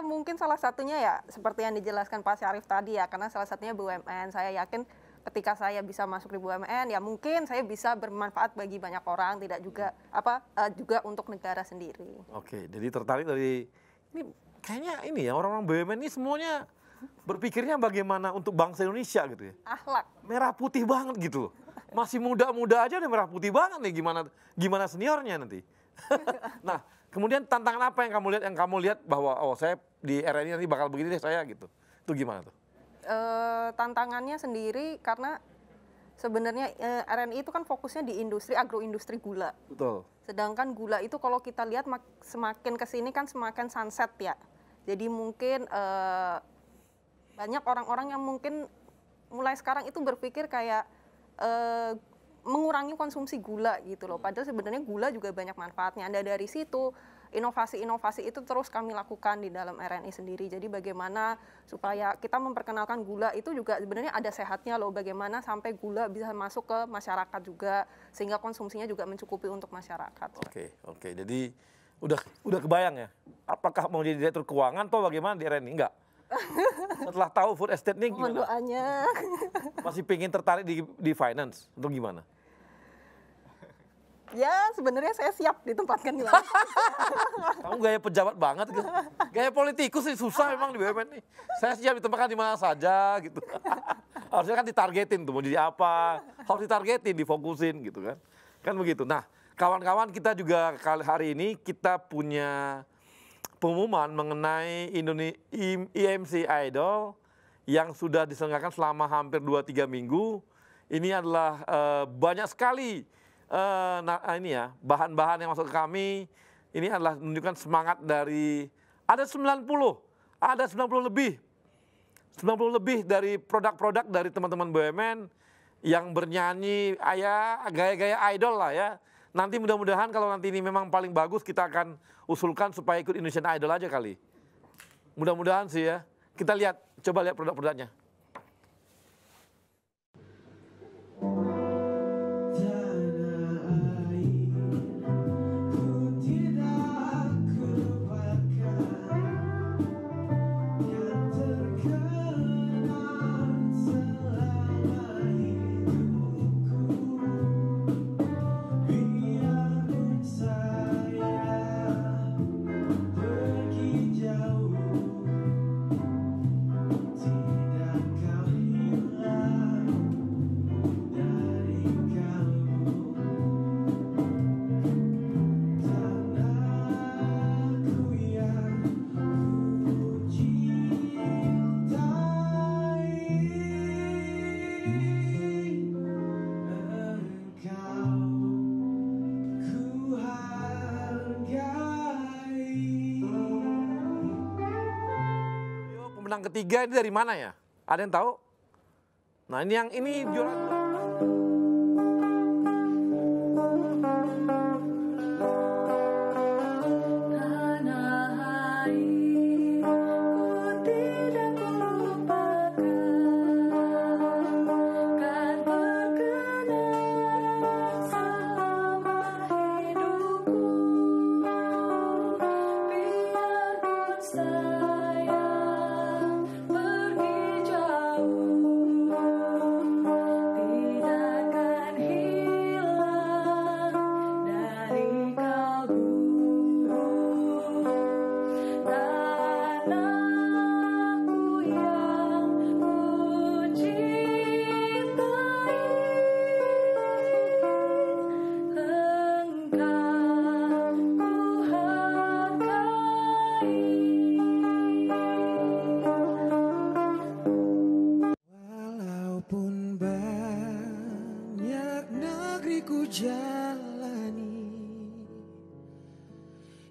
Mungkin salah satunya ya seperti yang dijelaskan Pak Syarif tadi ya, karena salah satunya BUMN. Saya yakin ketika saya bisa masuk di BUMN ya mungkin saya bisa bermanfaat bagi banyak orang, tidak juga juga untuk negara sendiri. Oke, jadi tertarik dari ini kayaknya ini ya orang-orang BUMN ini semuanya berpikirnya bagaimana untuk bangsa Indonesia gitu ya. Akhlak. Merah putih banget gitu. Masih muda-muda aja udah merah putih banget nih, gimana seniornya nanti. Nah, kemudian tantangan apa yang kamu lihat bahwa saya di RNI nanti bakal begini deh saya gitu. Itu gimana tuh? Tantangannya sendiri karena sebenarnya RNI itu kan fokusnya di industri agroindustri gula. Betul. Sedangkan gula itu kalau kita lihat semakin kesini kan semakin sunset ya. Jadi mungkin banyak orang-orang yang mungkin mulai sekarang itu berpikir kayak mengurangi konsumsi gula gitu loh. Padahal sebenarnya gula juga banyak manfaatnya. Ada dari situ inovasi-inovasi itu terus kami lakukan di dalam RNI sendiri. Jadi bagaimana supaya kita memperkenalkan gula itu juga sebenarnya ada sehatnya loh. Bagaimana sampai gula bisa masuk ke masyarakat juga sehingga konsumsinya juga mencukupi untuk masyarakat. Oke. Jadi udah kebayang ya. Apakah mau jadi direktur keuangan atau bagaimana di RNI? Enggak. Setelah tahu food estate ini gimana? Doanya. Masih pengen tertarik di finance atau gimana? Ya sebenarnya saya siap ditempatkan di mana. Kamu gaya pejabat banget, gaya politikus sih susah memang di BUMN nih. Saya siap ditempatkan di mana saja gitu. Harusnya kan ditargetin tuh mau jadi apa, harus ditargetin, difokusin gitu kan. Kan begitu. Nah kawan-kawan kita juga hari ini kita punya pengumuman mengenai IMC Idol yang sudah diselenggarakan selama hampir 2-3 minggu. Ini adalah banyak sekali ini ya bahan-bahan yang masuk ke kami. Ini adalah menunjukkan semangat dari ada 90 lebih dari produk-produk dari teman-teman BUMN yang bernyanyi gaya-gaya idol lah ya. Nanti mudah-mudahan kalau nanti ini memang paling bagus kita akan usulkan supaya ikut Indonesian Idol aja kali. Mudah-mudahan sih ya. Kita coba lihat produk-produknya. Pemenang ketiga ini dari mana ya? Ada yang tahu? Nah ini juara.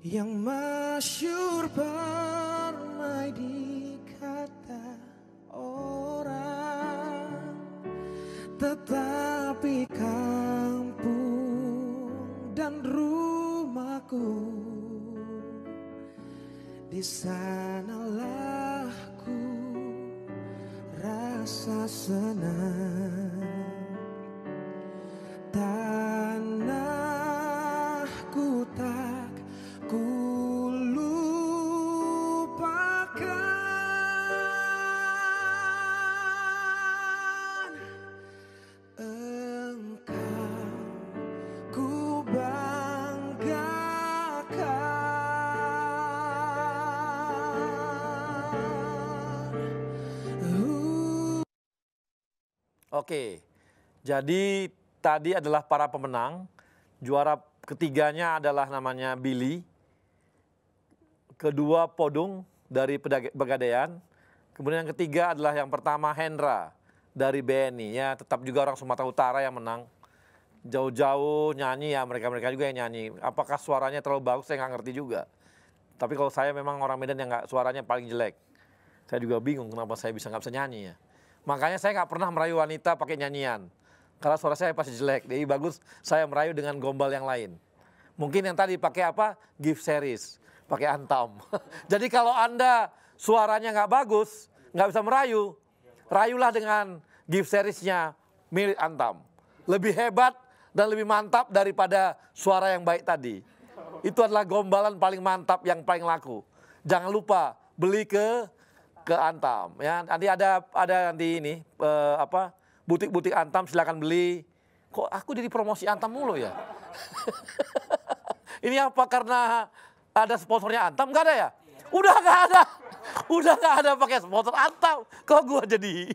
Yang masyhur permai di kata orang, tetapi kampung dan rumahku, di sanalah ku rasa senang. Tanah Oke, jadi tadi adalah para pemenang. Juara ketiganya adalah namanya Billy. Kedua Podung dari Pegadaian. Kemudian yang ketiga adalah yang pertama Hendra dari BNI. Ya, tetap juga orang Sumatera Utara yang menang. Jauh-jauh nyanyi ya, mereka-mereka juga yang nyanyi. Apakah suaranya terlalu bagus, saya nggak ngerti juga. Tapi kalau saya memang orang Medan yang suaranya paling jelek. Saya juga bingung kenapa saya nggak bisa nyanyi ya. Makanya saya nggak pernah merayu wanita pakai nyanyian. Karena suara saya pasti jelek. Jadi bagus saya merayu dengan gombal yang lain. Mungkin yang tadi pakai apa? Gift series. Pakai antam. Jadi kalau Anda suaranya nggak bagus, nggak bisa merayu, rayulah dengan gift seriesnya milik antam. Lebih hebat dan lebih mantap daripada suara yang baik tadi. Itu adalah gombalan paling mantap yang paling laku. Jangan lupa beli ke Antam ya. Nanti ada nanti ini butik-butik Antam silakan beli. Kok aku jadi promosi Antam mulu ya? Ini apa karena ada sponsornya Antam? Enggak ada ya? Udah nggak ada. Udah nggak ada pakai sponsor Antam. Kok gua jadi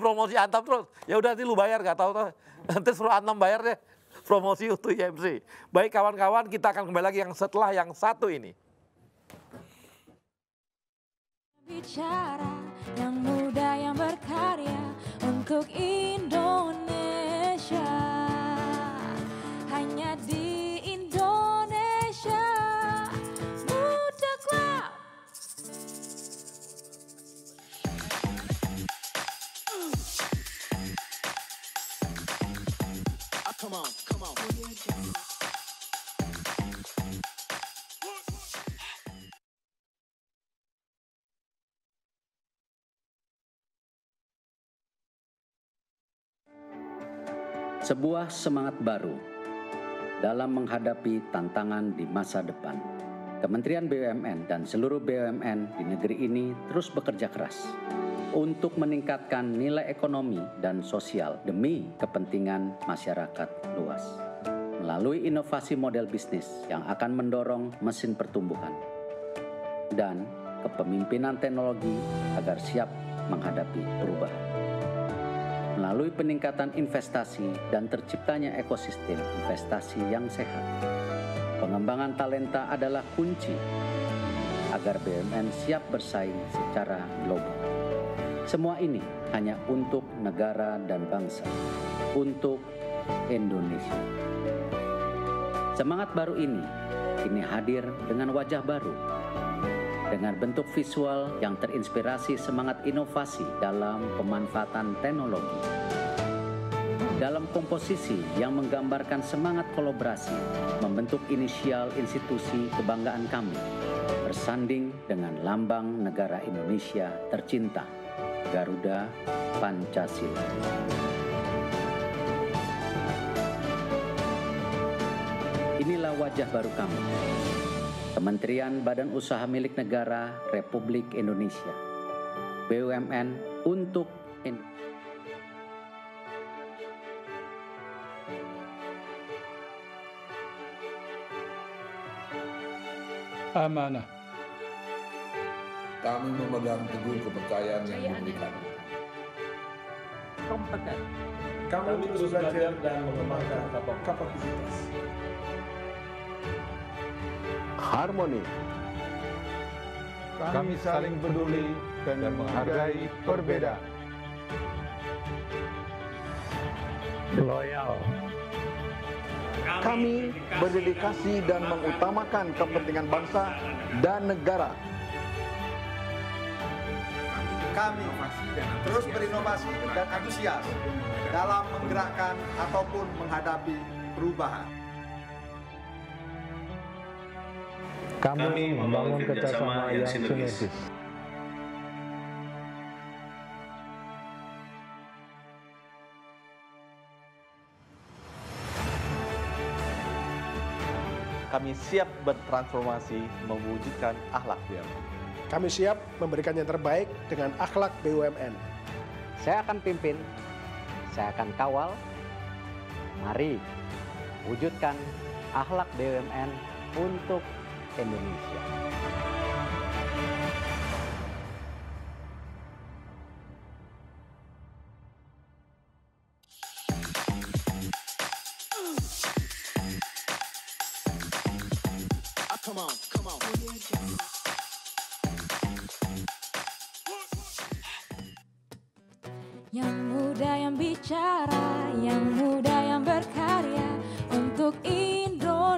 promosi Antam terus? Ya udah nanti lu bayar, nggak tahu tuh. Nanti suruh Antam bayar deh promosi untuk IMC. Baik kawan-kawan, kita akan kembali lagi yang setelah yang satu ini. Bicara yang muda yang berkarya untuk Indonesia. Hanya di Indonesia. Muda Club. Come on, come on. Sebuah semangat baru dalam menghadapi tantangan di masa depan. Kementerian BUMN dan seluruh BUMN di negeri ini terus bekerja keras untuk meningkatkan nilai ekonomi dan sosial demi kepentingan masyarakat luas. Melalui inovasi model bisnis yang akan mendorong mesin pertumbuhan dan kepemimpinan teknologi agar siap menghadapi perubahan. Melalui peningkatan investasi dan terciptanya ekosistem investasi yang sehat. Pengembangan talenta adalah kunci agar BUMN siap bersaing secara global. Semua ini hanya untuk negara dan bangsa, untuk Indonesia. Semangat baru ini kini hadir dengan wajah baru, dengan bentuk visual yang terinspirasi semangat inovasi dalam pemanfaatan teknologi. Dalam komposisi yang menggambarkan semangat kolaborasi, membentuk inisial institusi kebanggaan kami, bersanding dengan lambang negara Indonesia tercinta, Garuda Pancasila. Inilah wajah baru kami, Kementerian Badan Usaha Milik Negara Republik Indonesia, BUMN untuk amanah. Kami memegang teguh kepercayaan yang diberikan. Kompeten. Kami terus belajar dan mengembangkan kapasitas. Harmoni. Kami saling peduli dan menghargai perbedaan. Loyal. Kami berdedikasi dan mengutamakan kepentingan bangsa dan negara. Kami terus berinovasi dan antusias dalam menggerakkan ataupun menghadapi perubahan. Kami membangun kerjasama yang sinergis. Kami siap bertransformasi mewujudkan akhlak BUMN. Kami siap memberikan yang terbaik dengan akhlak BUMN. Saya akan pimpin, saya akan kawal. Mari wujudkan akhlak BUMN untuk Indonesia. Yang muda yang bicara, yang muda yang berkarya untuk Indonesia.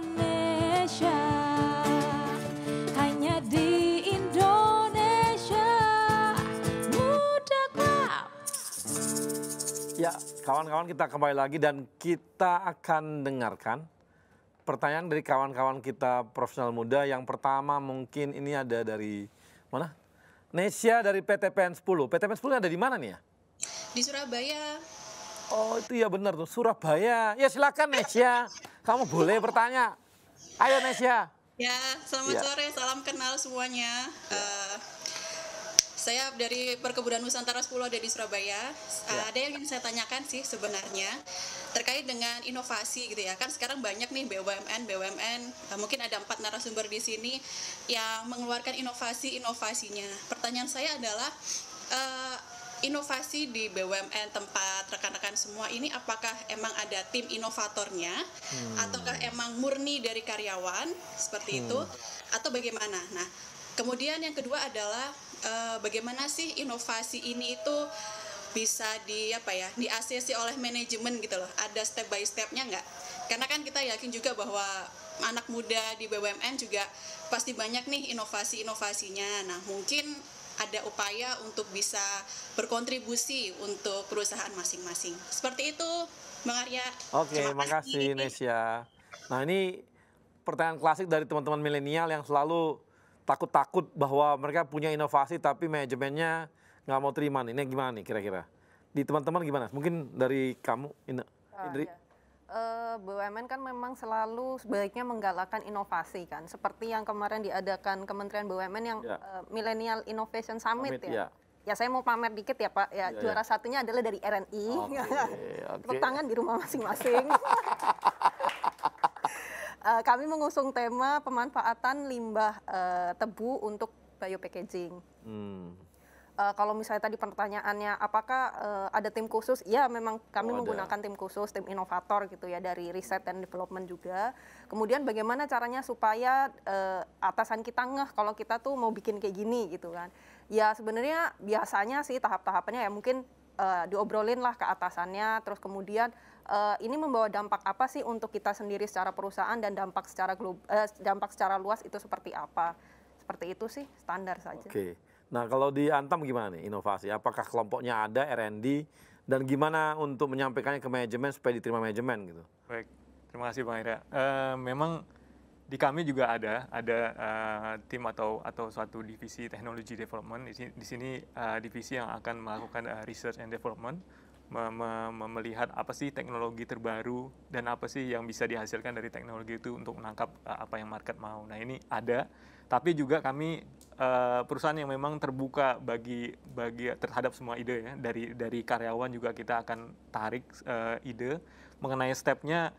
Hanya di Indonesia Muda Club. Ya, kawan-kawan, kita kembali lagi dan kita akan dengarkan pertanyaan dari kawan-kawan kita profesional muda. Yang pertama mungkin ini ada dari mana? Nesya dari PTPN 10. PTPN 10 ada di mana nih ya? Di Surabaya. Oh itu ya benar tuh, Surabaya. Ya silakan Nesya, kamu boleh bertanya. Ayo Nesya. Ya, selamat sore, salam kenal semuanya. Saya dari Perkebunan Nusantara 10 ada di Surabaya. Ada yang ingin saya tanyakan sih sebenarnya terkait dengan inovasi gitu ya. Kan sekarang banyak nih BUMN, mungkin ada 4 narasumber di sini yang mengeluarkan inovasinya. Pertanyaan saya adalah inovasi di BUMN tempat rekan-rekan semua ini apakah emang ada tim inovatornya ataukah emang murni dari karyawan seperti itu atau bagaimana? Nah, kemudian yang kedua adalah bagaimana sih inovasi ini itu bisa di-ACC oleh manajemen gitu loh. Ada step by step-nya nggak? Karena kan kita yakin juga bahwa anak muda di BUMN juga pasti banyak nih inovasi-inovasinya. Nah, mungkin ada upaya untuk bisa berkontribusi untuk perusahaan masing-masing. Seperti itu, Bang Arya. Oke, makasih Nesya. Nah ini pertanyaan klasik dari teman-teman milenial yang selalu takut-takut bahwa mereka punya inovasi tapi manajemennya nggak mau terima. Ini gimana nih kira-kira? Di teman-teman gimana? Mungkin dari kamu, Indri? BUMN kan memang selalu sebaiknya menggalakkan inovasi kan, seperti yang kemarin diadakan Kementerian BUMN yang Millennial Innovation Summit ya. Ya saya mau pamer dikit ya Pak, juara satunya adalah dari RNI. Tepuk tangan di rumah masing-masing. Kami mengusung tema pemanfaatan limbah tebu untuk biopackaging. Kalau misalnya tadi pertanyaannya apakah ada tim khusus, ya memang kami menggunakan tim khusus, tim inovator gitu ya dari riset dan development juga. Kemudian bagaimana caranya supaya atasan kita ngeh kalau kita tuh mau bikin kayak gini gitu kan. Ya sebenarnya biasanya sih tahap-tahapannya ya mungkin diobrolin lah ke atasannya, terus kemudian ini membawa dampak apa sih untuk kita sendiri secara perusahaan dan dampak secara luas itu seperti apa. Seperti itu sih standar saja. Nah kalau di Antam gimana nih inovasi? Apakah kelompoknya ada R&D dan gimana untuk menyampaikannya ke manajemen supaya diterima manajemen gitu? Baik, terima kasih Bang Ira. Memang di kami juga ada tim atau suatu divisi teknologi development. Di sini divisi yang akan melakukan research and development, melihat apa sih teknologi terbaru dan apa sih yang bisa dihasilkan dari teknologi itu untuk menangkap apa yang market mau. Nah ini ada. Tapi juga kami perusahaan yang memang terbuka bagi terhadap semua ide ya. Dari karyawan juga kita akan tarik ide mengenai stepnya.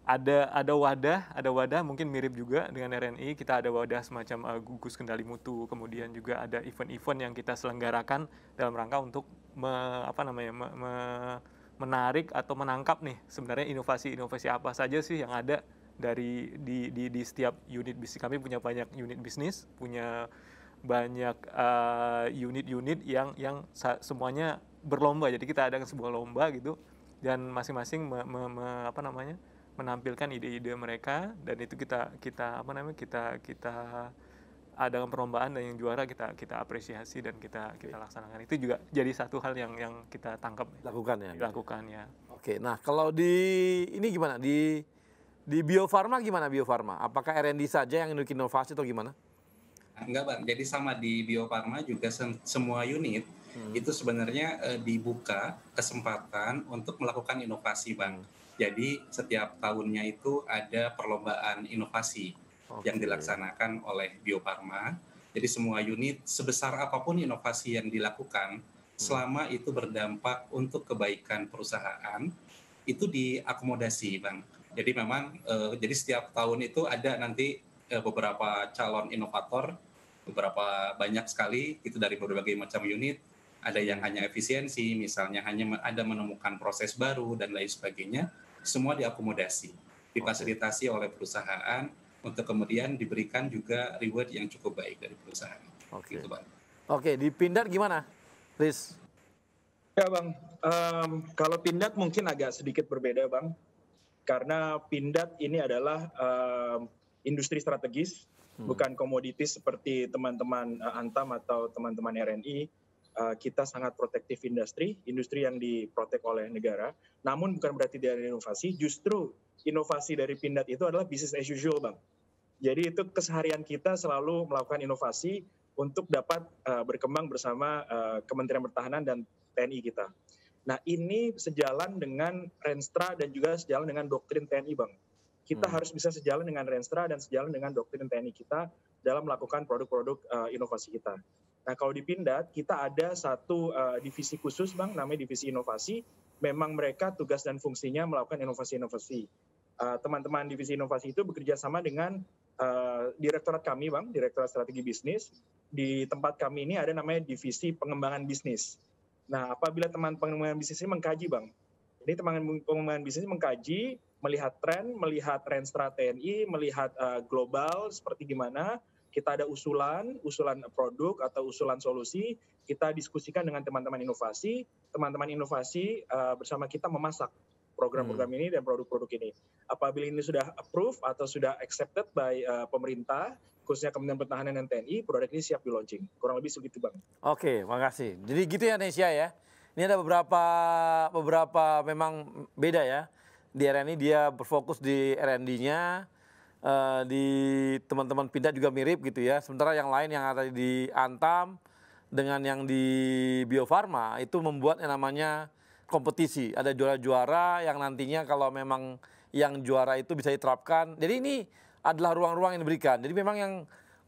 Ada wadah mungkin mirip juga dengan RNI. Kita ada wadah semacam gugus kendali mutu. Kemudian juga ada event-event yang kita selenggarakan dalam rangka untuk menarik atau menangkap nih sebenarnya inovasi apa saja sih yang ada di setiap unit bisnis. Kami punya banyak unit bisnis, punya banyak unit-unit yang semuanya berlomba. Jadi kita ada sebuah lomba gitu dan masing-masing menampilkan ide-ide mereka dan itu kita adakan perlombaan dan yang juara kita apresiasi dan kita laksanakan. Itu juga jadi satu hal yang kita tangkap dilakukan ya. Oke, nah kalau ini gimana di Bio Farma gimana Bio Farma? Apakah R&D saja yang bikin inovasi atau gimana? Enggak Bang, jadi sama di Bio Farma juga semua unit itu sebenarnya dibuka kesempatan untuk melakukan inovasi Bang. Jadi setiap tahunnya itu ada perlombaan inovasi yang dilaksanakan oleh Bio Farma. Jadi semua unit sebesar apapun inovasi yang dilakukan selama itu berdampak untuk kebaikan perusahaan itu diakomodasi Bang. Jadi memang jadi setiap tahun itu ada nanti beberapa calon inovator, beberapa banyak sekali itu dari berbagai macam unit. Ada yang hanya efisiensi, misalnya hanya ada menemukan proses baru dan lain sebagainya. Semua diakomodasi, difasilitasi oleh perusahaan untuk kemudian diberikan juga reward yang cukup baik dari perusahaan. Oke. Gitu, Bang. Oke, di Pindad gimana, Riz? Ya Bang, kalau Pindad mungkin agak sedikit berbeda Bang, karena Pindad ini adalah industri strategis, bukan komoditis seperti teman-teman Antam atau teman-teman RNI. Kita sangat protektif industri yang diprotek oleh negara. Namun bukan berarti tidak ada inovasi, justru inovasi dari Pindad itu adalah business as usual Bang. Jadi itu keseharian kita selalu melakukan inovasi untuk dapat berkembang bersama Kementerian Pertahanan dan TNI kita. Nah ini sejalan dengan Renstra dan juga sejalan dengan doktrin TNI Bang. Kita harus bisa sejalan dengan Renstra dan sejalan dengan doktrin TNI kita dalam melakukan produk-produk inovasi kita. Nah kalau di Pindad kita ada satu divisi khusus Bang, namanya divisi inovasi. Memang mereka tugas dan fungsinya melakukan inovasi-inovasi. Teman-teman divisi inovasi itu bekerja sama dengan direktorat kami Bang, Direktorat Strategi Bisnis. Di tempat kami ini ada namanya divisi pengembangan bisnis. Nah apabila teman pengembangan bisnis ini mengkaji Bang, ini teman pengembangan bisnis mengkaji, melihat tren, melihat Renstra TNI, melihat global seperti gimana, kita ada usulan produk atau usulan solusi, kita diskusikan dengan teman-teman inovasi bersama kita memasak program-program ini dan produk-produk ini. Apabila ini sudah approve atau sudah accepted by pemerintah, khususnya Kementerian Pertahanan dan TNI, produk ini siap di-launching. Kurang lebih segitu Bang. Oke, makasih. Jadi gitu ya Nesya ya. Ini ada beberapa memang beda ya. Di RNI dia berfokus di R&D-nya, di teman-teman Pindad juga mirip gitu ya. Sementara yang lain yang ada di Antam dengan yang di Bio Farma itu membuat yang namanya kompetisi. Ada juara-juara yang nantinya kalau memang yang juara itu bisa diterapkan. Jadi ini adalah ruang-ruang yang diberikan. Jadi memang yang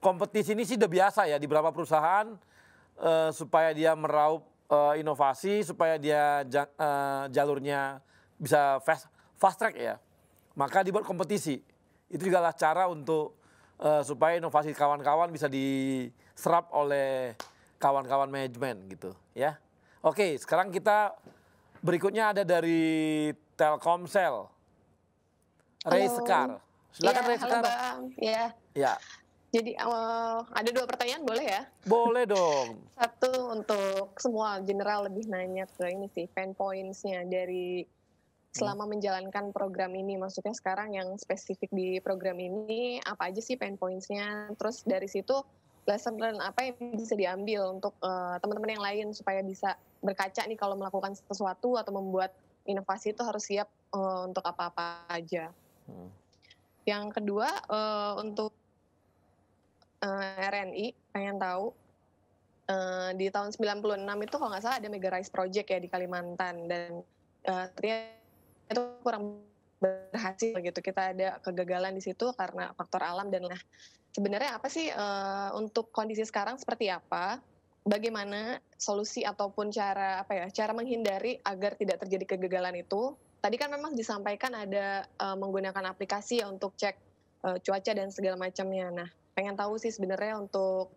kompetisi ini sih udah biasa ya di beberapa perusahaan supaya dia meraup inovasi, supaya dia jalurnya bisa fast track ya. Maka dibuat kompetisi. Itu juga adalah cara untuk supaya inovasi kawan-kawan bisa diserap oleh kawan-kawan manajemen gitu ya. Oke, sekarang kita berikutnya ada dari Telkomsel. Ray Sekar. Silakan Ray Sekar. Halo Bang. Ya. Jadi ada 2 pertanyaan boleh ya? Boleh dong. Satu untuk semua general lebih nanya ke ini sih, pain points-nya dari selama menjalankan program ini, maksudnya sekarang yang spesifik di program ini, apa aja sih pain points-nya, terus dari situ lesson learn apa yang bisa diambil untuk teman-teman yang lain supaya bisa berkaca nih kalau melakukan sesuatu atau membuat inovasi itu harus siap untuk apa-apa aja. Yang kedua, untuk RNI, pengen tahu, di tahun 96 itu kalau nggak salah ada Mega Rice Project ya di Kalimantan, dan ternyata itu kurang berhasil gitu. Kita ada kegagalan di situ karena faktor alam dan sebenarnya apa sih untuk kondisi sekarang seperti apa? Bagaimana solusi ataupun cara menghindari agar tidak terjadi kegagalan itu? Tadi kan memang disampaikan ada menggunakan aplikasi ya untuk cek cuaca dan segala macamnya. Nah, pengen tahu sih sebenarnya untuk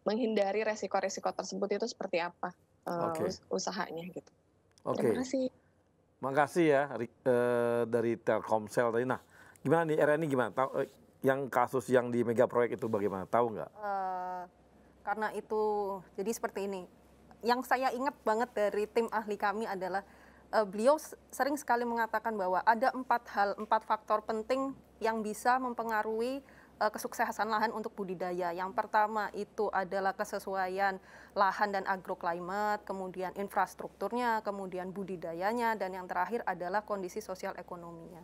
menghindari resiko-resiko tersebut itu seperti apa usahanya gitu. Terima kasih. Makasih ya dari Telkomsel tadi. Nah, gimana nih RNI gimana? Yang kasus yang di mega proyek itu bagaimana? Tahu nggak? Karena itu jadi seperti ini. Yang saya ingat banget dari tim ahli kami adalah beliau sering sekali mengatakan bahwa ada 4 faktor penting yang bisa mempengaruhi kesuksesan lahan untuk budidaya. Yang pertama itu adalah kesesuaian lahan dan agroclimate, kemudian infrastrukturnya, kemudian budidayanya, dan yang terakhir adalah kondisi sosial ekonominya.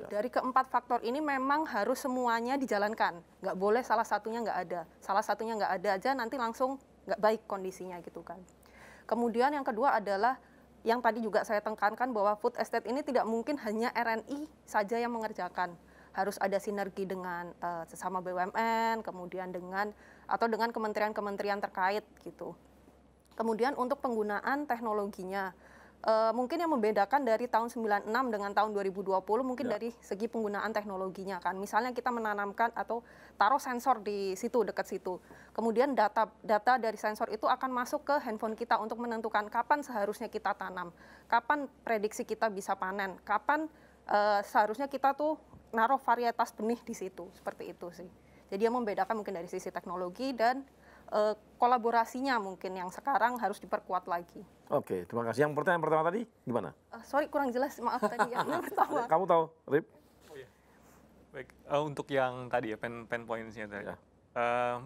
Dari keempat faktor ini memang harus semuanya dijalankan. Nggak boleh salah satunya nggak ada. Salah satunya nggak ada aja nanti langsung nggak baik kondisinya gitu kan. Kemudian yang kedua adalah yang tadi juga saya tekankan bahwa food estate ini tidak mungkin hanya RNI saja yang mengerjakan. Harus ada sinergi dengan sesama BUMN, kemudian dengan kementerian-kementerian terkait gitu. Kemudian untuk penggunaan teknologinya, mungkin yang membedakan dari tahun 96 dengan tahun 2020 mungkin dari segi penggunaan teknologinya kan. Misalnya kita menanamkan atau taruh sensor di situ, dekat situ. Kemudian data dari sensor itu akan masuk ke handphone kita untuk menentukan kapan seharusnya kita tanam, kapan prediksi kita bisa panen, kapan seharusnya kita tuh naruh varietas benih di situ, seperti itu sih. Jadi yang membedakan mungkin dari sisi teknologi dan kolaborasinya mungkin yang sekarang harus diperkuat lagi. Oke, terima kasih. Yang pertanyaan pertama tadi gimana? Sorry kurang jelas, maaf tadi yang pertama. Kamu tahu, Rip? Oh iya. Baik, untuk yang tadi ya pain points-nya tadi.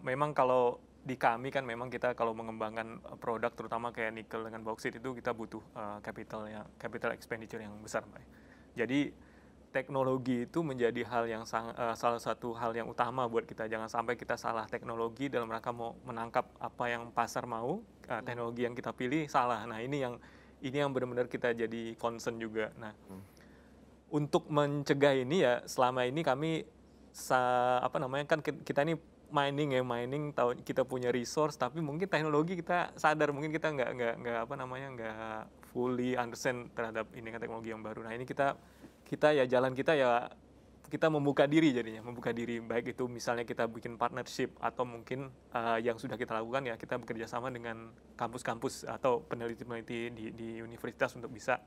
Memang kalau di kami kan memang kita kalau mengembangkan produk terutama kayak nikel dengan bauksit itu kita butuh capital expenditure yang besar, Mbak. Jadi teknologi itu menjadi hal yang salah satu hal yang utama buat kita. Jangan sampai kita salah teknologi dalam rangka mau menangkap apa yang pasar mau, teknologi yang kita pilih salah. Nah, ini yang benar-benar kita jadi concern juga. Nah, untuk mencegah ini ya selama ini kami kan kita ini mining tahu kita punya resource tapi mungkin teknologi kita sadar mungkin kita nggak fully understand terhadap ini kan teknologi yang baru. Nah, ini kita ya jalan kita ya kita membuka diri jadinya, baik itu misalnya kita bikin partnership atau mungkin yang sudah kita lakukan ya kita bekerja sama dengan kampus-kampus atau peneliti-peneliti di universitas untuk bisa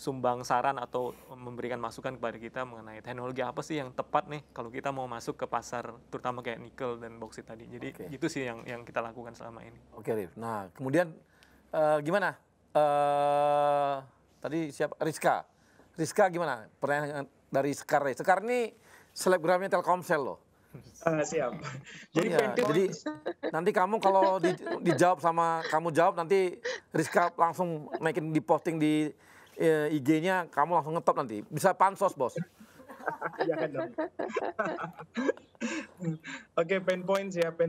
sumbang saran atau memberikan masukan kepada kita mengenai teknologi apa sih yang tepat nih kalau kita mau masuk ke pasar terutama kayak nikel dan bauksit tadi. Jadi itu sih yang kita lakukan selama ini. Oke, Rif. Nah, kemudian gimana? Tadi siapa? Rizka gimana? Pertanyaan dari Sekar. Sekar ini selebgramnya Telkomsel loh. Siap. Jadi nanti kamu kalau dijawab sama kamu jawab nanti Rizka langsung naikin di posting di IG-nya kamu langsung ngetop nanti. Bisa pansos, Bos. Jangan dong. Oke, pain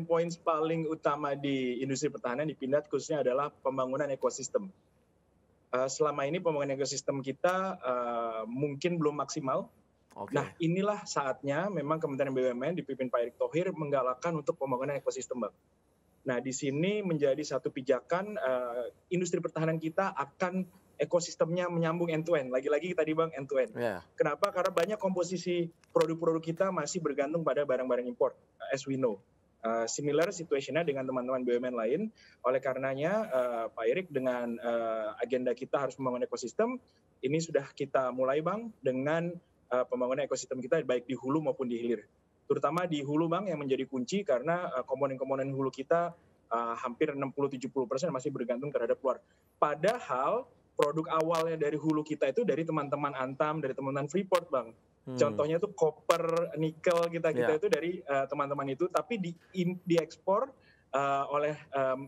points paling utama di industri pertahanan di Pindad khususnya adalah pembangunan ekosistem. Selama ini pembangunan ekosistem kita mungkin belum maksimal. Nah, inilah saatnya memang Kementerian BUMN dipimpin Pak Erick Thohir menggalakkan untuk pembangunan ekosistem, Bang. Nah, di sini menjadi satu pijakan industri pertahanan kita akan ekosistemnya menyambung end-to-end. Lagi-lagi tadi Bang, end-to-end. Kenapa? Karena banyak komposisi produk-produk kita masih bergantung pada barang-barang impor, as we know. Similar situation-nya dengan teman-teman BUMN lain. Oleh karenanya, Pak Erick dengan agenda kita harus membangun ekosistem, ini sudah kita mulai Bang, dengan pembangunan ekosistem kita baik di hulu maupun di hilir. Terutama di hulu Bang yang menjadi kunci karena komponen-komponen hulu kita hampir 60-70% masih bergantung terhadap luar. Padahal produk awalnya dari hulu kita itu dari teman-teman Antam, dari teman-teman Freeport, Bang. Contohnya itu koper, nikel kita itu dari teman-teman itu, tapi diekspor oleh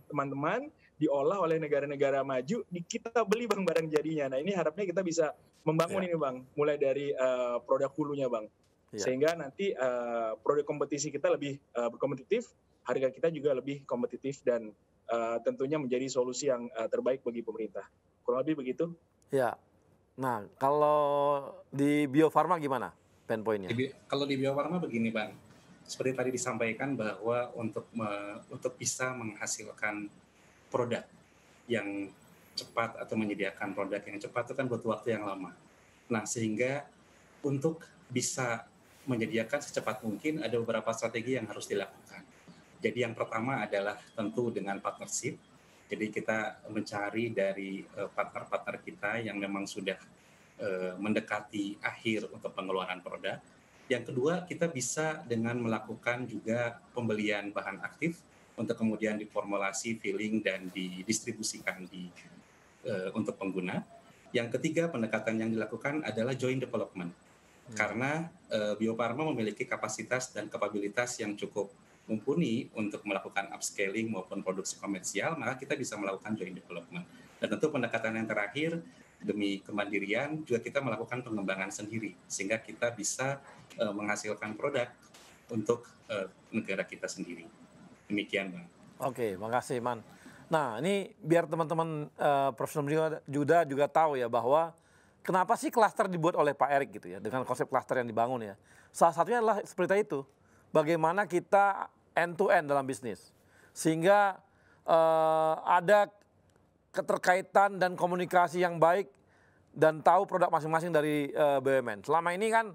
teman-teman, diolah oleh negara-negara maju, kita beli Bang barang jadinya. Nah, ini harapnya kita bisa membangun ini Bang, mulai dari produk hulunya Bang. Sehingga nanti produk kompetisi kita lebih berkompetitif, harga kita juga lebih kompetitif dan tentunya menjadi solusi yang terbaik bagi pemerintah. Kurang lebih begitu. Ya. Nah, kalau di Bio Farma gimana pain point-nya? Kalau di Bio Farma begini, Bang. Seperti tadi disampaikan bahwa untuk bisa menghasilkan produk yang cepat atau menyediakan produk yang cepat itu kan butuh waktu yang lama. Nah, sehingga untuk bisa menyediakan secepat mungkin ada beberapa strategi yang harus dilakukan. Jadi yang pertama adalah tentu dengan partnership. Jadi kita mencari dari partner-partner kita yang memang sudah mendekati akhir untuk pengeluaran produk. Yang kedua, kita bisa dengan melakukan juga pembelian bahan aktif untuk kemudian diformulasi, filling, dan didistribusikan untuk pengguna. Yang ketiga, pendekatan yang dilakukan adalah joint development. Karena Bio Farma memiliki kapasitas dan kapabilitas yang cukup mumpuni untuk melakukan upscaling maupun produksi komersial, maka kita bisa melakukan joint development. Dan tentu pendekatan yang terakhir, demi kemandirian, juga kita melakukan pengembangan sendiri, sehingga kita bisa menghasilkan produk untuk negara kita sendiri. Demikian, Bang. Oke, makasih, Man. Nah, ini biar teman-teman profesional juga tahu ya bahwa kenapa sih klaster dibuat oleh Pak Erick gitu ya, dengan konsep klaster yang dibangun ya. Salah satunya adalah seperti itu. Bagaimana kita end-to-end dalam bisnis. Sehingga ada keterkaitan dan komunikasi yang baik dan tahu produk masing-masing dari BUMN. Selama ini kan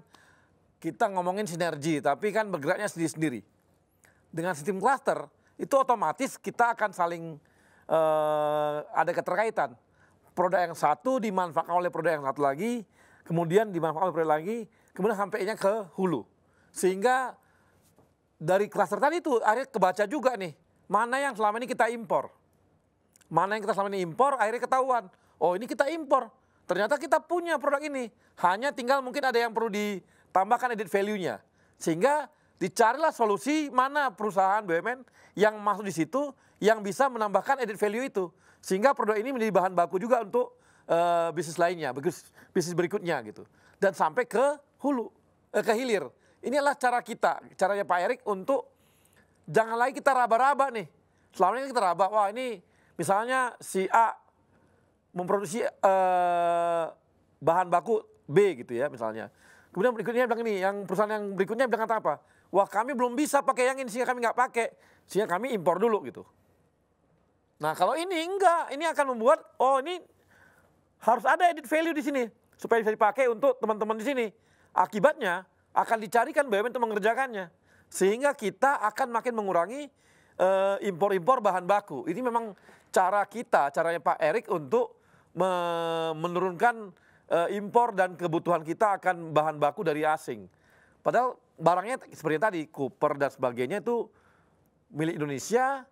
kita ngomongin sinergi, tapi kan bergeraknya sendiri-sendiri. Dengan sistem klaster, itu otomatis kita akan saling ada keterkaitan. Produk yang satu dimanfaatkan oleh produk yang satu lagi, kemudian dimanfaatkan lagi, kemudian sampainya ke hulu. Sehingga dari klaster tadi itu akhirnya kebaca juga nih, mana yang selama ini kita impor. Mana yang kita selama ini impor, akhirnya ketahuan. Oh ini kita impor, ternyata kita punya produk ini. Hanya tinggal mungkin ada yang perlu ditambahkan added value-nya. Sehingga dicarilah solusi mana perusahaan BUMN yang masuk di situ, yang bisa menambahkan added value itu. Sehingga produk ini menjadi bahan baku juga untuk bisnis lainnya, bisnis berikutnya gitu. Dan sampai ke hulu, ke hilir. Inilah cara kita, caranya Pak Erik untuk jangan lagi kita raba-raba nih. Selama ini kita raba, wah ini misalnya si A memproduksi bahan baku B gitu ya misalnya. Kemudian berikutnya bilang ini, yang perusahaan yang berikutnya bilang apa? Wah kami belum bisa pakai yang ini sehingga kami nggak pakai, sehingga kami impor dulu gitu. Nah kalau ini enggak, ini akan membuat, oh ini harus ada added value di sini supaya bisa dipakai untuk teman-teman di sini. Akibatnya akan dicarikan BUMN untuk mengerjakannya, sehingga kita akan makin mengurangi impor-impor bahan baku. Ini memang cara kita, caranya Pak Erik untuk menurunkan impor dan kebutuhan kita akan bahan baku dari asing. Padahal barangnya seperti tadi, koper dan sebagainya itu milik Indonesia,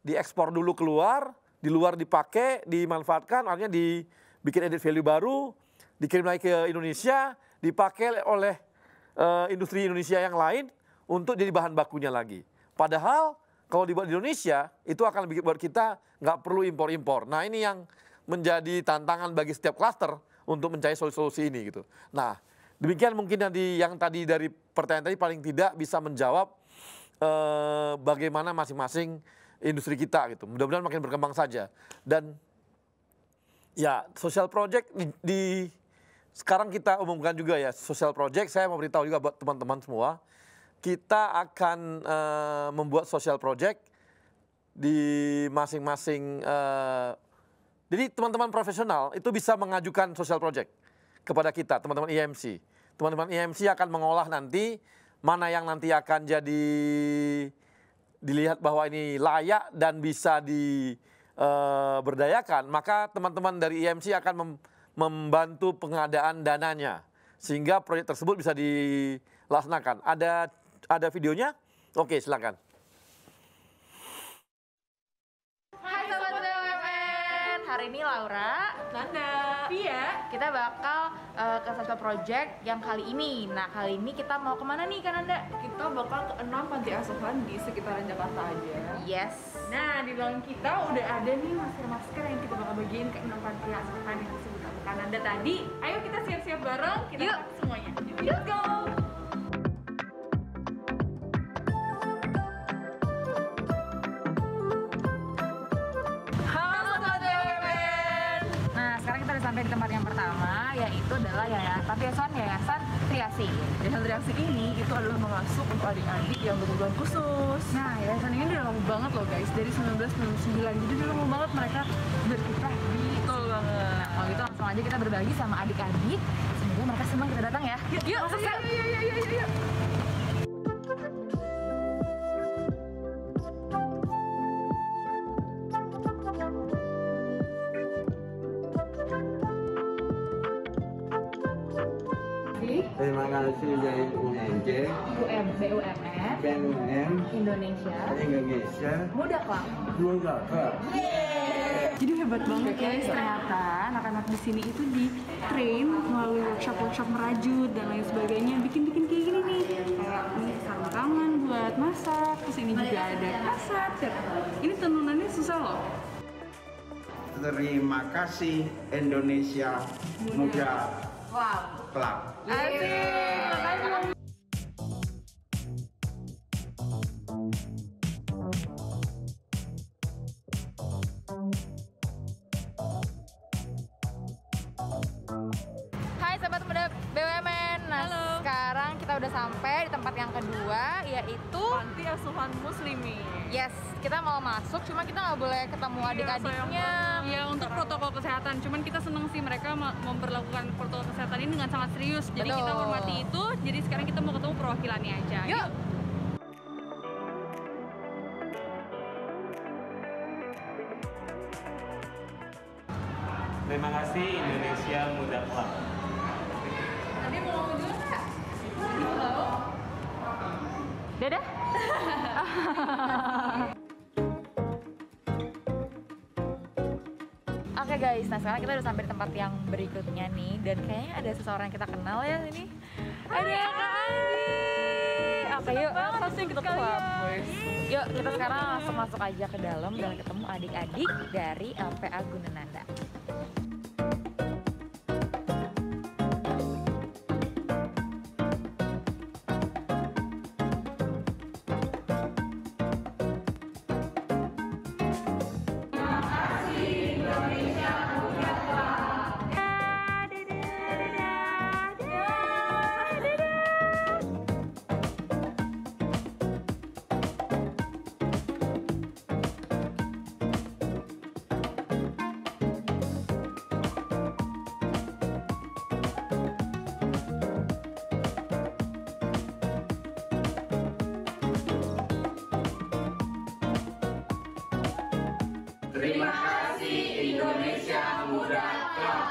diekspor dulu keluar, di luar dipakai, dimanfaatkan, akhirnya dibikin added value baru, dikirim lagi ke Indonesia, dipakai oleh industri Indonesia yang lain untuk jadi bahan bakunya lagi. Padahal kalau dibuat di Indonesia, itu akan buat kita nggak perlu impor-impor. Nah ini yang menjadi tantangan bagi setiap klaster untuk mencari solusi ini gitu. Nah demikian mungkin yang tadi dari pertanyaan tadi paling tidak bisa menjawab bagaimana masing-masing industri kita gitu. Mudah-mudahan makin berkembang saja. Dan ya social project sekarang kita umumkan juga ya social project. Saya mau beritahu juga buat teman-teman semua, kita akan membuat social project di masing-masing. Jadi teman-teman profesional itu bisa mengajukan social project kepada kita, teman-teman IMC. Teman-teman IMC akan mengolah nanti mana yang nanti akan jadi dilihat bahwa ini layak dan bisa diberdayakan. Maka teman-teman dari IMC akan membantu pengadaan dananya sehingga proyek tersebut bisa dilaksanakan. Ada videonya? Oke, silakan. Hai Sobat BUMN, hari ini Laura, Nanda, Via, kita bakal ke social project yang kali ini. Nah kali ini kita mau kemana nih Kak Nanda? Kita bakal ke 6 panti asuhan di sekitaran Jakarta aja. Yes. Nah di dalam kita udah ada nih masker-masker yang kita bakal bagiin ke 6 panti asuhan yang disebut Kak Nanda tadi. Ayo kita siap-siap bareng, kita pakai semuanya. Let's go! Sampai di tempat yang pertama, yaitu adalah Panti Asuhan Yayasan Triasi. Yayasan Triasi ini itu adalah mengasuh untuk adik-adik yang berkebutuhan khusus. Nah, yayasan ini udah lama banget loh guys, dari 1999. Jadi udah lama banget mereka berkiprah di. Betul banget. Nah, kalau gitu langsung aja kita berbagi sama adik-adik. Semoga mereka senang kita datang ya. Yuk, masuk yuk. Terima kasih dari UMC, BUMN, Indonesia, Muda Club. Jadi hebat banget guys, ternyata anak-anak di sini itu di train melalui workshop merajut dan lain sebagainya, bikin kayak gini nih, kayak ini sarung tangan buat masak, terus ini juga ada kasat. Ini tenunannya susah loh. Terima kasih Indonesia Muda Club. Asik. Hai Sobat Muda BUMN. Nah, sekarang kita udah sampai di tempat yang kedua, yaitu Panti Asuhan Muslimi. Yes, kita mau masuk, cuma kita nggak boleh ketemu adik-adiknya. Ya, untuk protokol kesehatan. Cuman kita seneng sih mereka memperlakukan protokol kesehatan ini dengan sangat serius. Jadi kita hormati itu. Jadi sekarang kita mau ketemu perwakilannya aja. Yuk. Terima kasih Indonesia Muda Club. Dadah. Oke guys, nah sekarang kita udah sampai di tempat yang berikutnya nih, dan kayaknya ada seseorang yang kita kenal ya ini. Ada Kak Andi. Oke yuk, langsung kita kelab. Yuk kita sekarang langsung masuk aja ke dalam dan ketemu adik-adik dari LPA Gunananda. Terima kasih Indonesia Muda Club.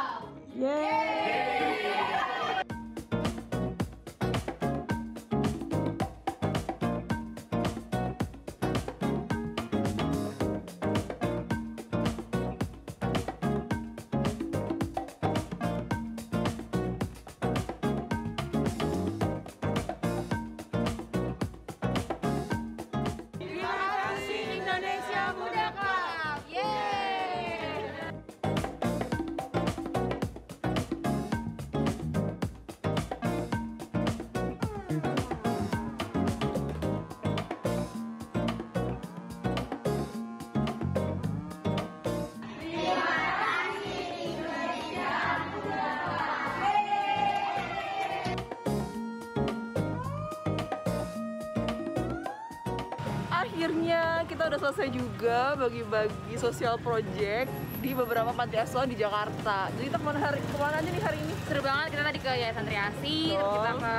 Akhirnya kita udah selesai juga bagi-bagi sosial project di beberapa panti asuhan di Jakarta. Jadi kita kemana aja nih hari ini? Seru banget, kita tadi ke Yayasan Triasi, terus kita ke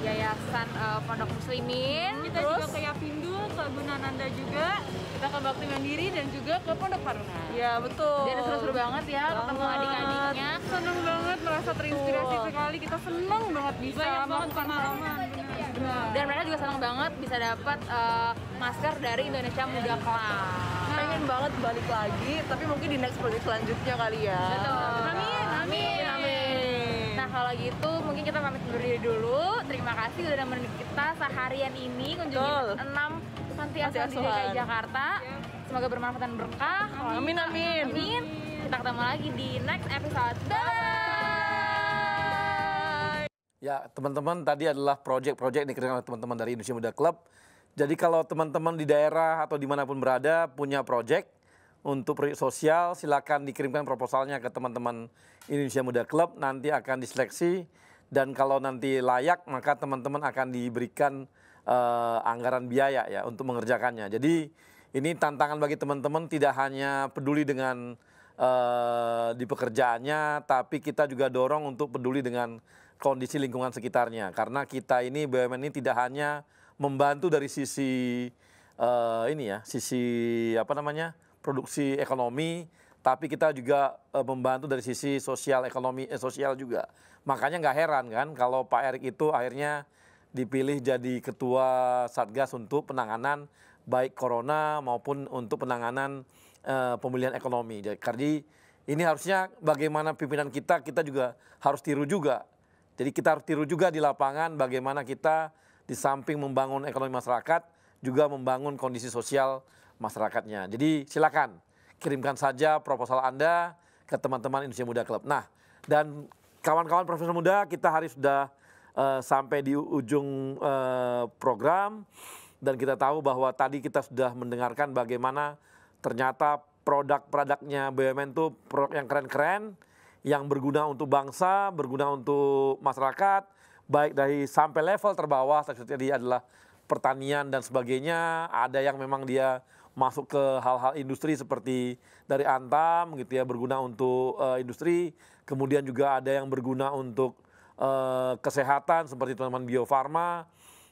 Yayasan Pondok Muslimin, kita juga ke Yapindo, ke Gunananda juga, kita ke Bakti Mandiri dan juga ke Pondok Taruna. Ya betul. Jadi seru-seru banget ya ketemu adik-adiknya. Seneng banget, merasa terinspirasi sekali. Kita seneng banget bisa melakukan pengalaman. Dan mereka juga senang banget bisa dapat masker dari Indonesia Muda Club. Pengen banget balik lagi, tapi mungkin di next project selanjutnya kali ya. Betul. Amin. Nah kalau gitu mungkin kita pamit undur diri dulu. Terima kasih udah nemenin kita seharian ini kunjungin 6 panti asuhan di DKI Jakarta. Semoga bermanfaat dan berkah. Amin. Kita ketemu lagi di next episode. Bye. Ya, teman-teman, tadi adalah proyek-proyek yang dikerjakan oleh teman-teman dari Indonesia Muda Club. Jadi kalau teman-teman di daerah atau dimanapun berada punya proyek untuk proyek sosial, silakan dikirimkan proposalnya ke teman-teman Indonesia Muda Club. Nanti akan diseleksi dan kalau nanti layak maka teman-teman akan diberikan anggaran biaya ya untuk mengerjakannya. Jadi ini tantangan bagi teman-teman, tidak hanya peduli dengan di pekerjaannya, tapi kita juga dorong untuk peduli dengan kondisi lingkungan sekitarnya. Karena kita ini BUMN ini tidak hanya membantu dari sisi produksi ekonomi, tapi kita juga membantu dari sisi sosial juga. Makanya nggak heran kan kalau Pak Erick itu akhirnya dipilih jadi ketua Satgas untuk penanganan baik corona maupun untuk penanganan pemulihan ekonomi. Jadi ini harusnya bagaimana pimpinan kita juga harus tiru juga. Jadi kita harus tiru juga di lapangan bagaimana kita di samping membangun ekonomi masyarakat juga membangun kondisi sosial masyarakatnya. Jadi silakan kirimkan saja proposal Anda ke teman-teman Indonesia Muda Club. Nah, dan kawan-kawan profesional muda, kita hari sudah sampai di ujung program dan kita tahu bahwa tadi kita sudah mendengarkan bagaimana ternyata produk-produknya BUMN itu produk yang keren-keren, yang berguna untuk bangsa, berguna untuk masyarakat, baik dari sampai level terbawah, tadi adalah pertanian dan sebagainya. Ada yang memang dia masuk ke hal-hal industri seperti dari Antam gitu ya, berguna untuk industri. Kemudian juga ada yang berguna untuk kesehatan seperti teman-teman Bio Farma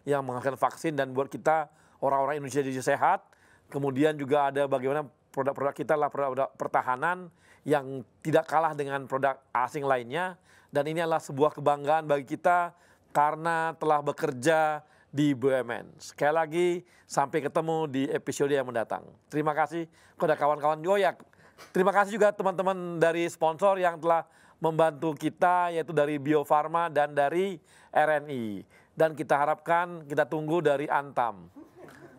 yang menghasilkan vaksin dan buat kita orang-orang Indonesia jadi sehat. Kemudian juga ada bagaimana produk-produk kita adalah produk pertahanan yang tidak kalah dengan produk asing lainnya. Dan ini adalah sebuah kebanggaan bagi kita karena telah bekerja di BUMN. Sekali lagi, sampai ketemu di episode yang mendatang. Terima kasih kepada kawan-kawan Yoyak. Terima kasih juga teman-teman dari sponsor yang telah membantu kita, yaitu dari Bio Farma dan dari RNI. Dan kita harapkan, kita tunggu dari Antam.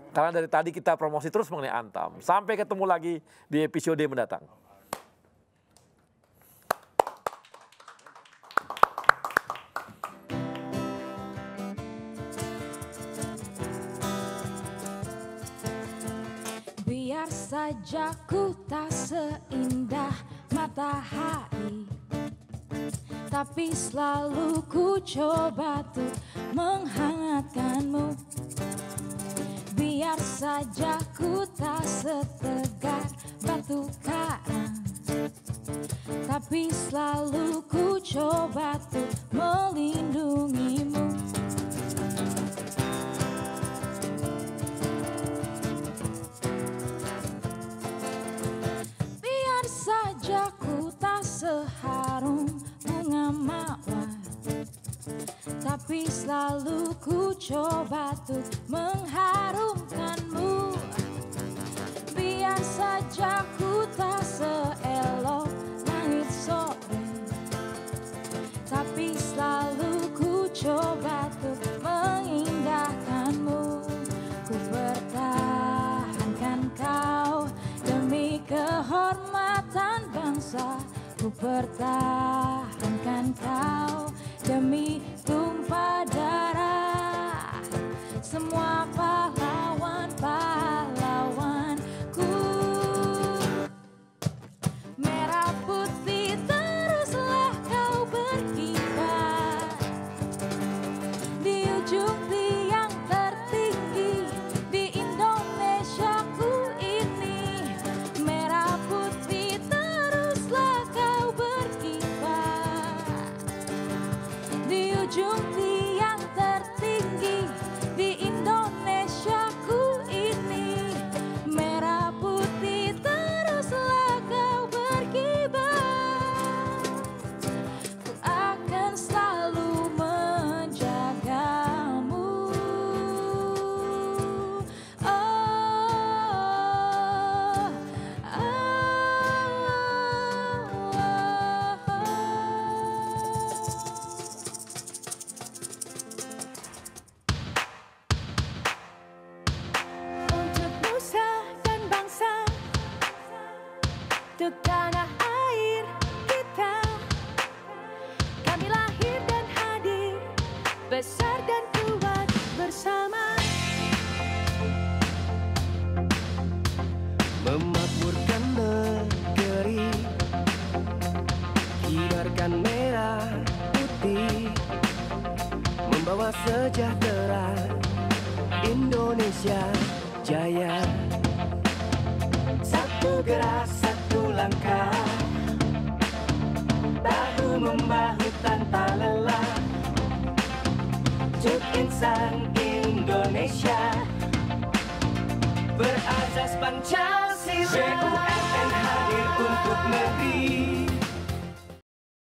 Karena dari tadi kita promosi terus mengenai Antam. Sampai ketemu lagi di episode mendatang. Biar saja ku tak seindah matahari, tapi selalu ku coba tuh menghangatkanmu. Biar saja ku tak setegar batu karang, tapi selalu ku coba tuh melindungimu. Biar saja ku tak seharum bunga mawar, tapi selalu ku coba tuh mengharumkanmu. Biar saja ku tak seelok langit sore, tapi selalu ku coba tuh mengindahkanmu. Ku pertahankan kau demi kehormatan bangsa. Ku pertahankan kau demi tumpah darah semua pahlawan-pahlawanku. Merah putih teruslah kau berkibar di ujung tiang tertinggi di Indonesiaku ini. Merah putih teruslah kau berkibar di ujung tiang tertinggi di Indonesiaku ini. Merah putih teruslah kau berkibar. Ku akan selalu menjagamu. Untuk nusa dan bangsa, untuk tanah air kita, kami lahir dan hadir, besar dan kuat bersama. Memakmurkan negeri, kibarkan merah putih, membawa sejahtera, Indonesia jaya. Satu gerak, satu langkah, bahu membahu tanpa lelah, untuk insan Indonesia berazas Pancasila. BUMN hadir untuk negeri.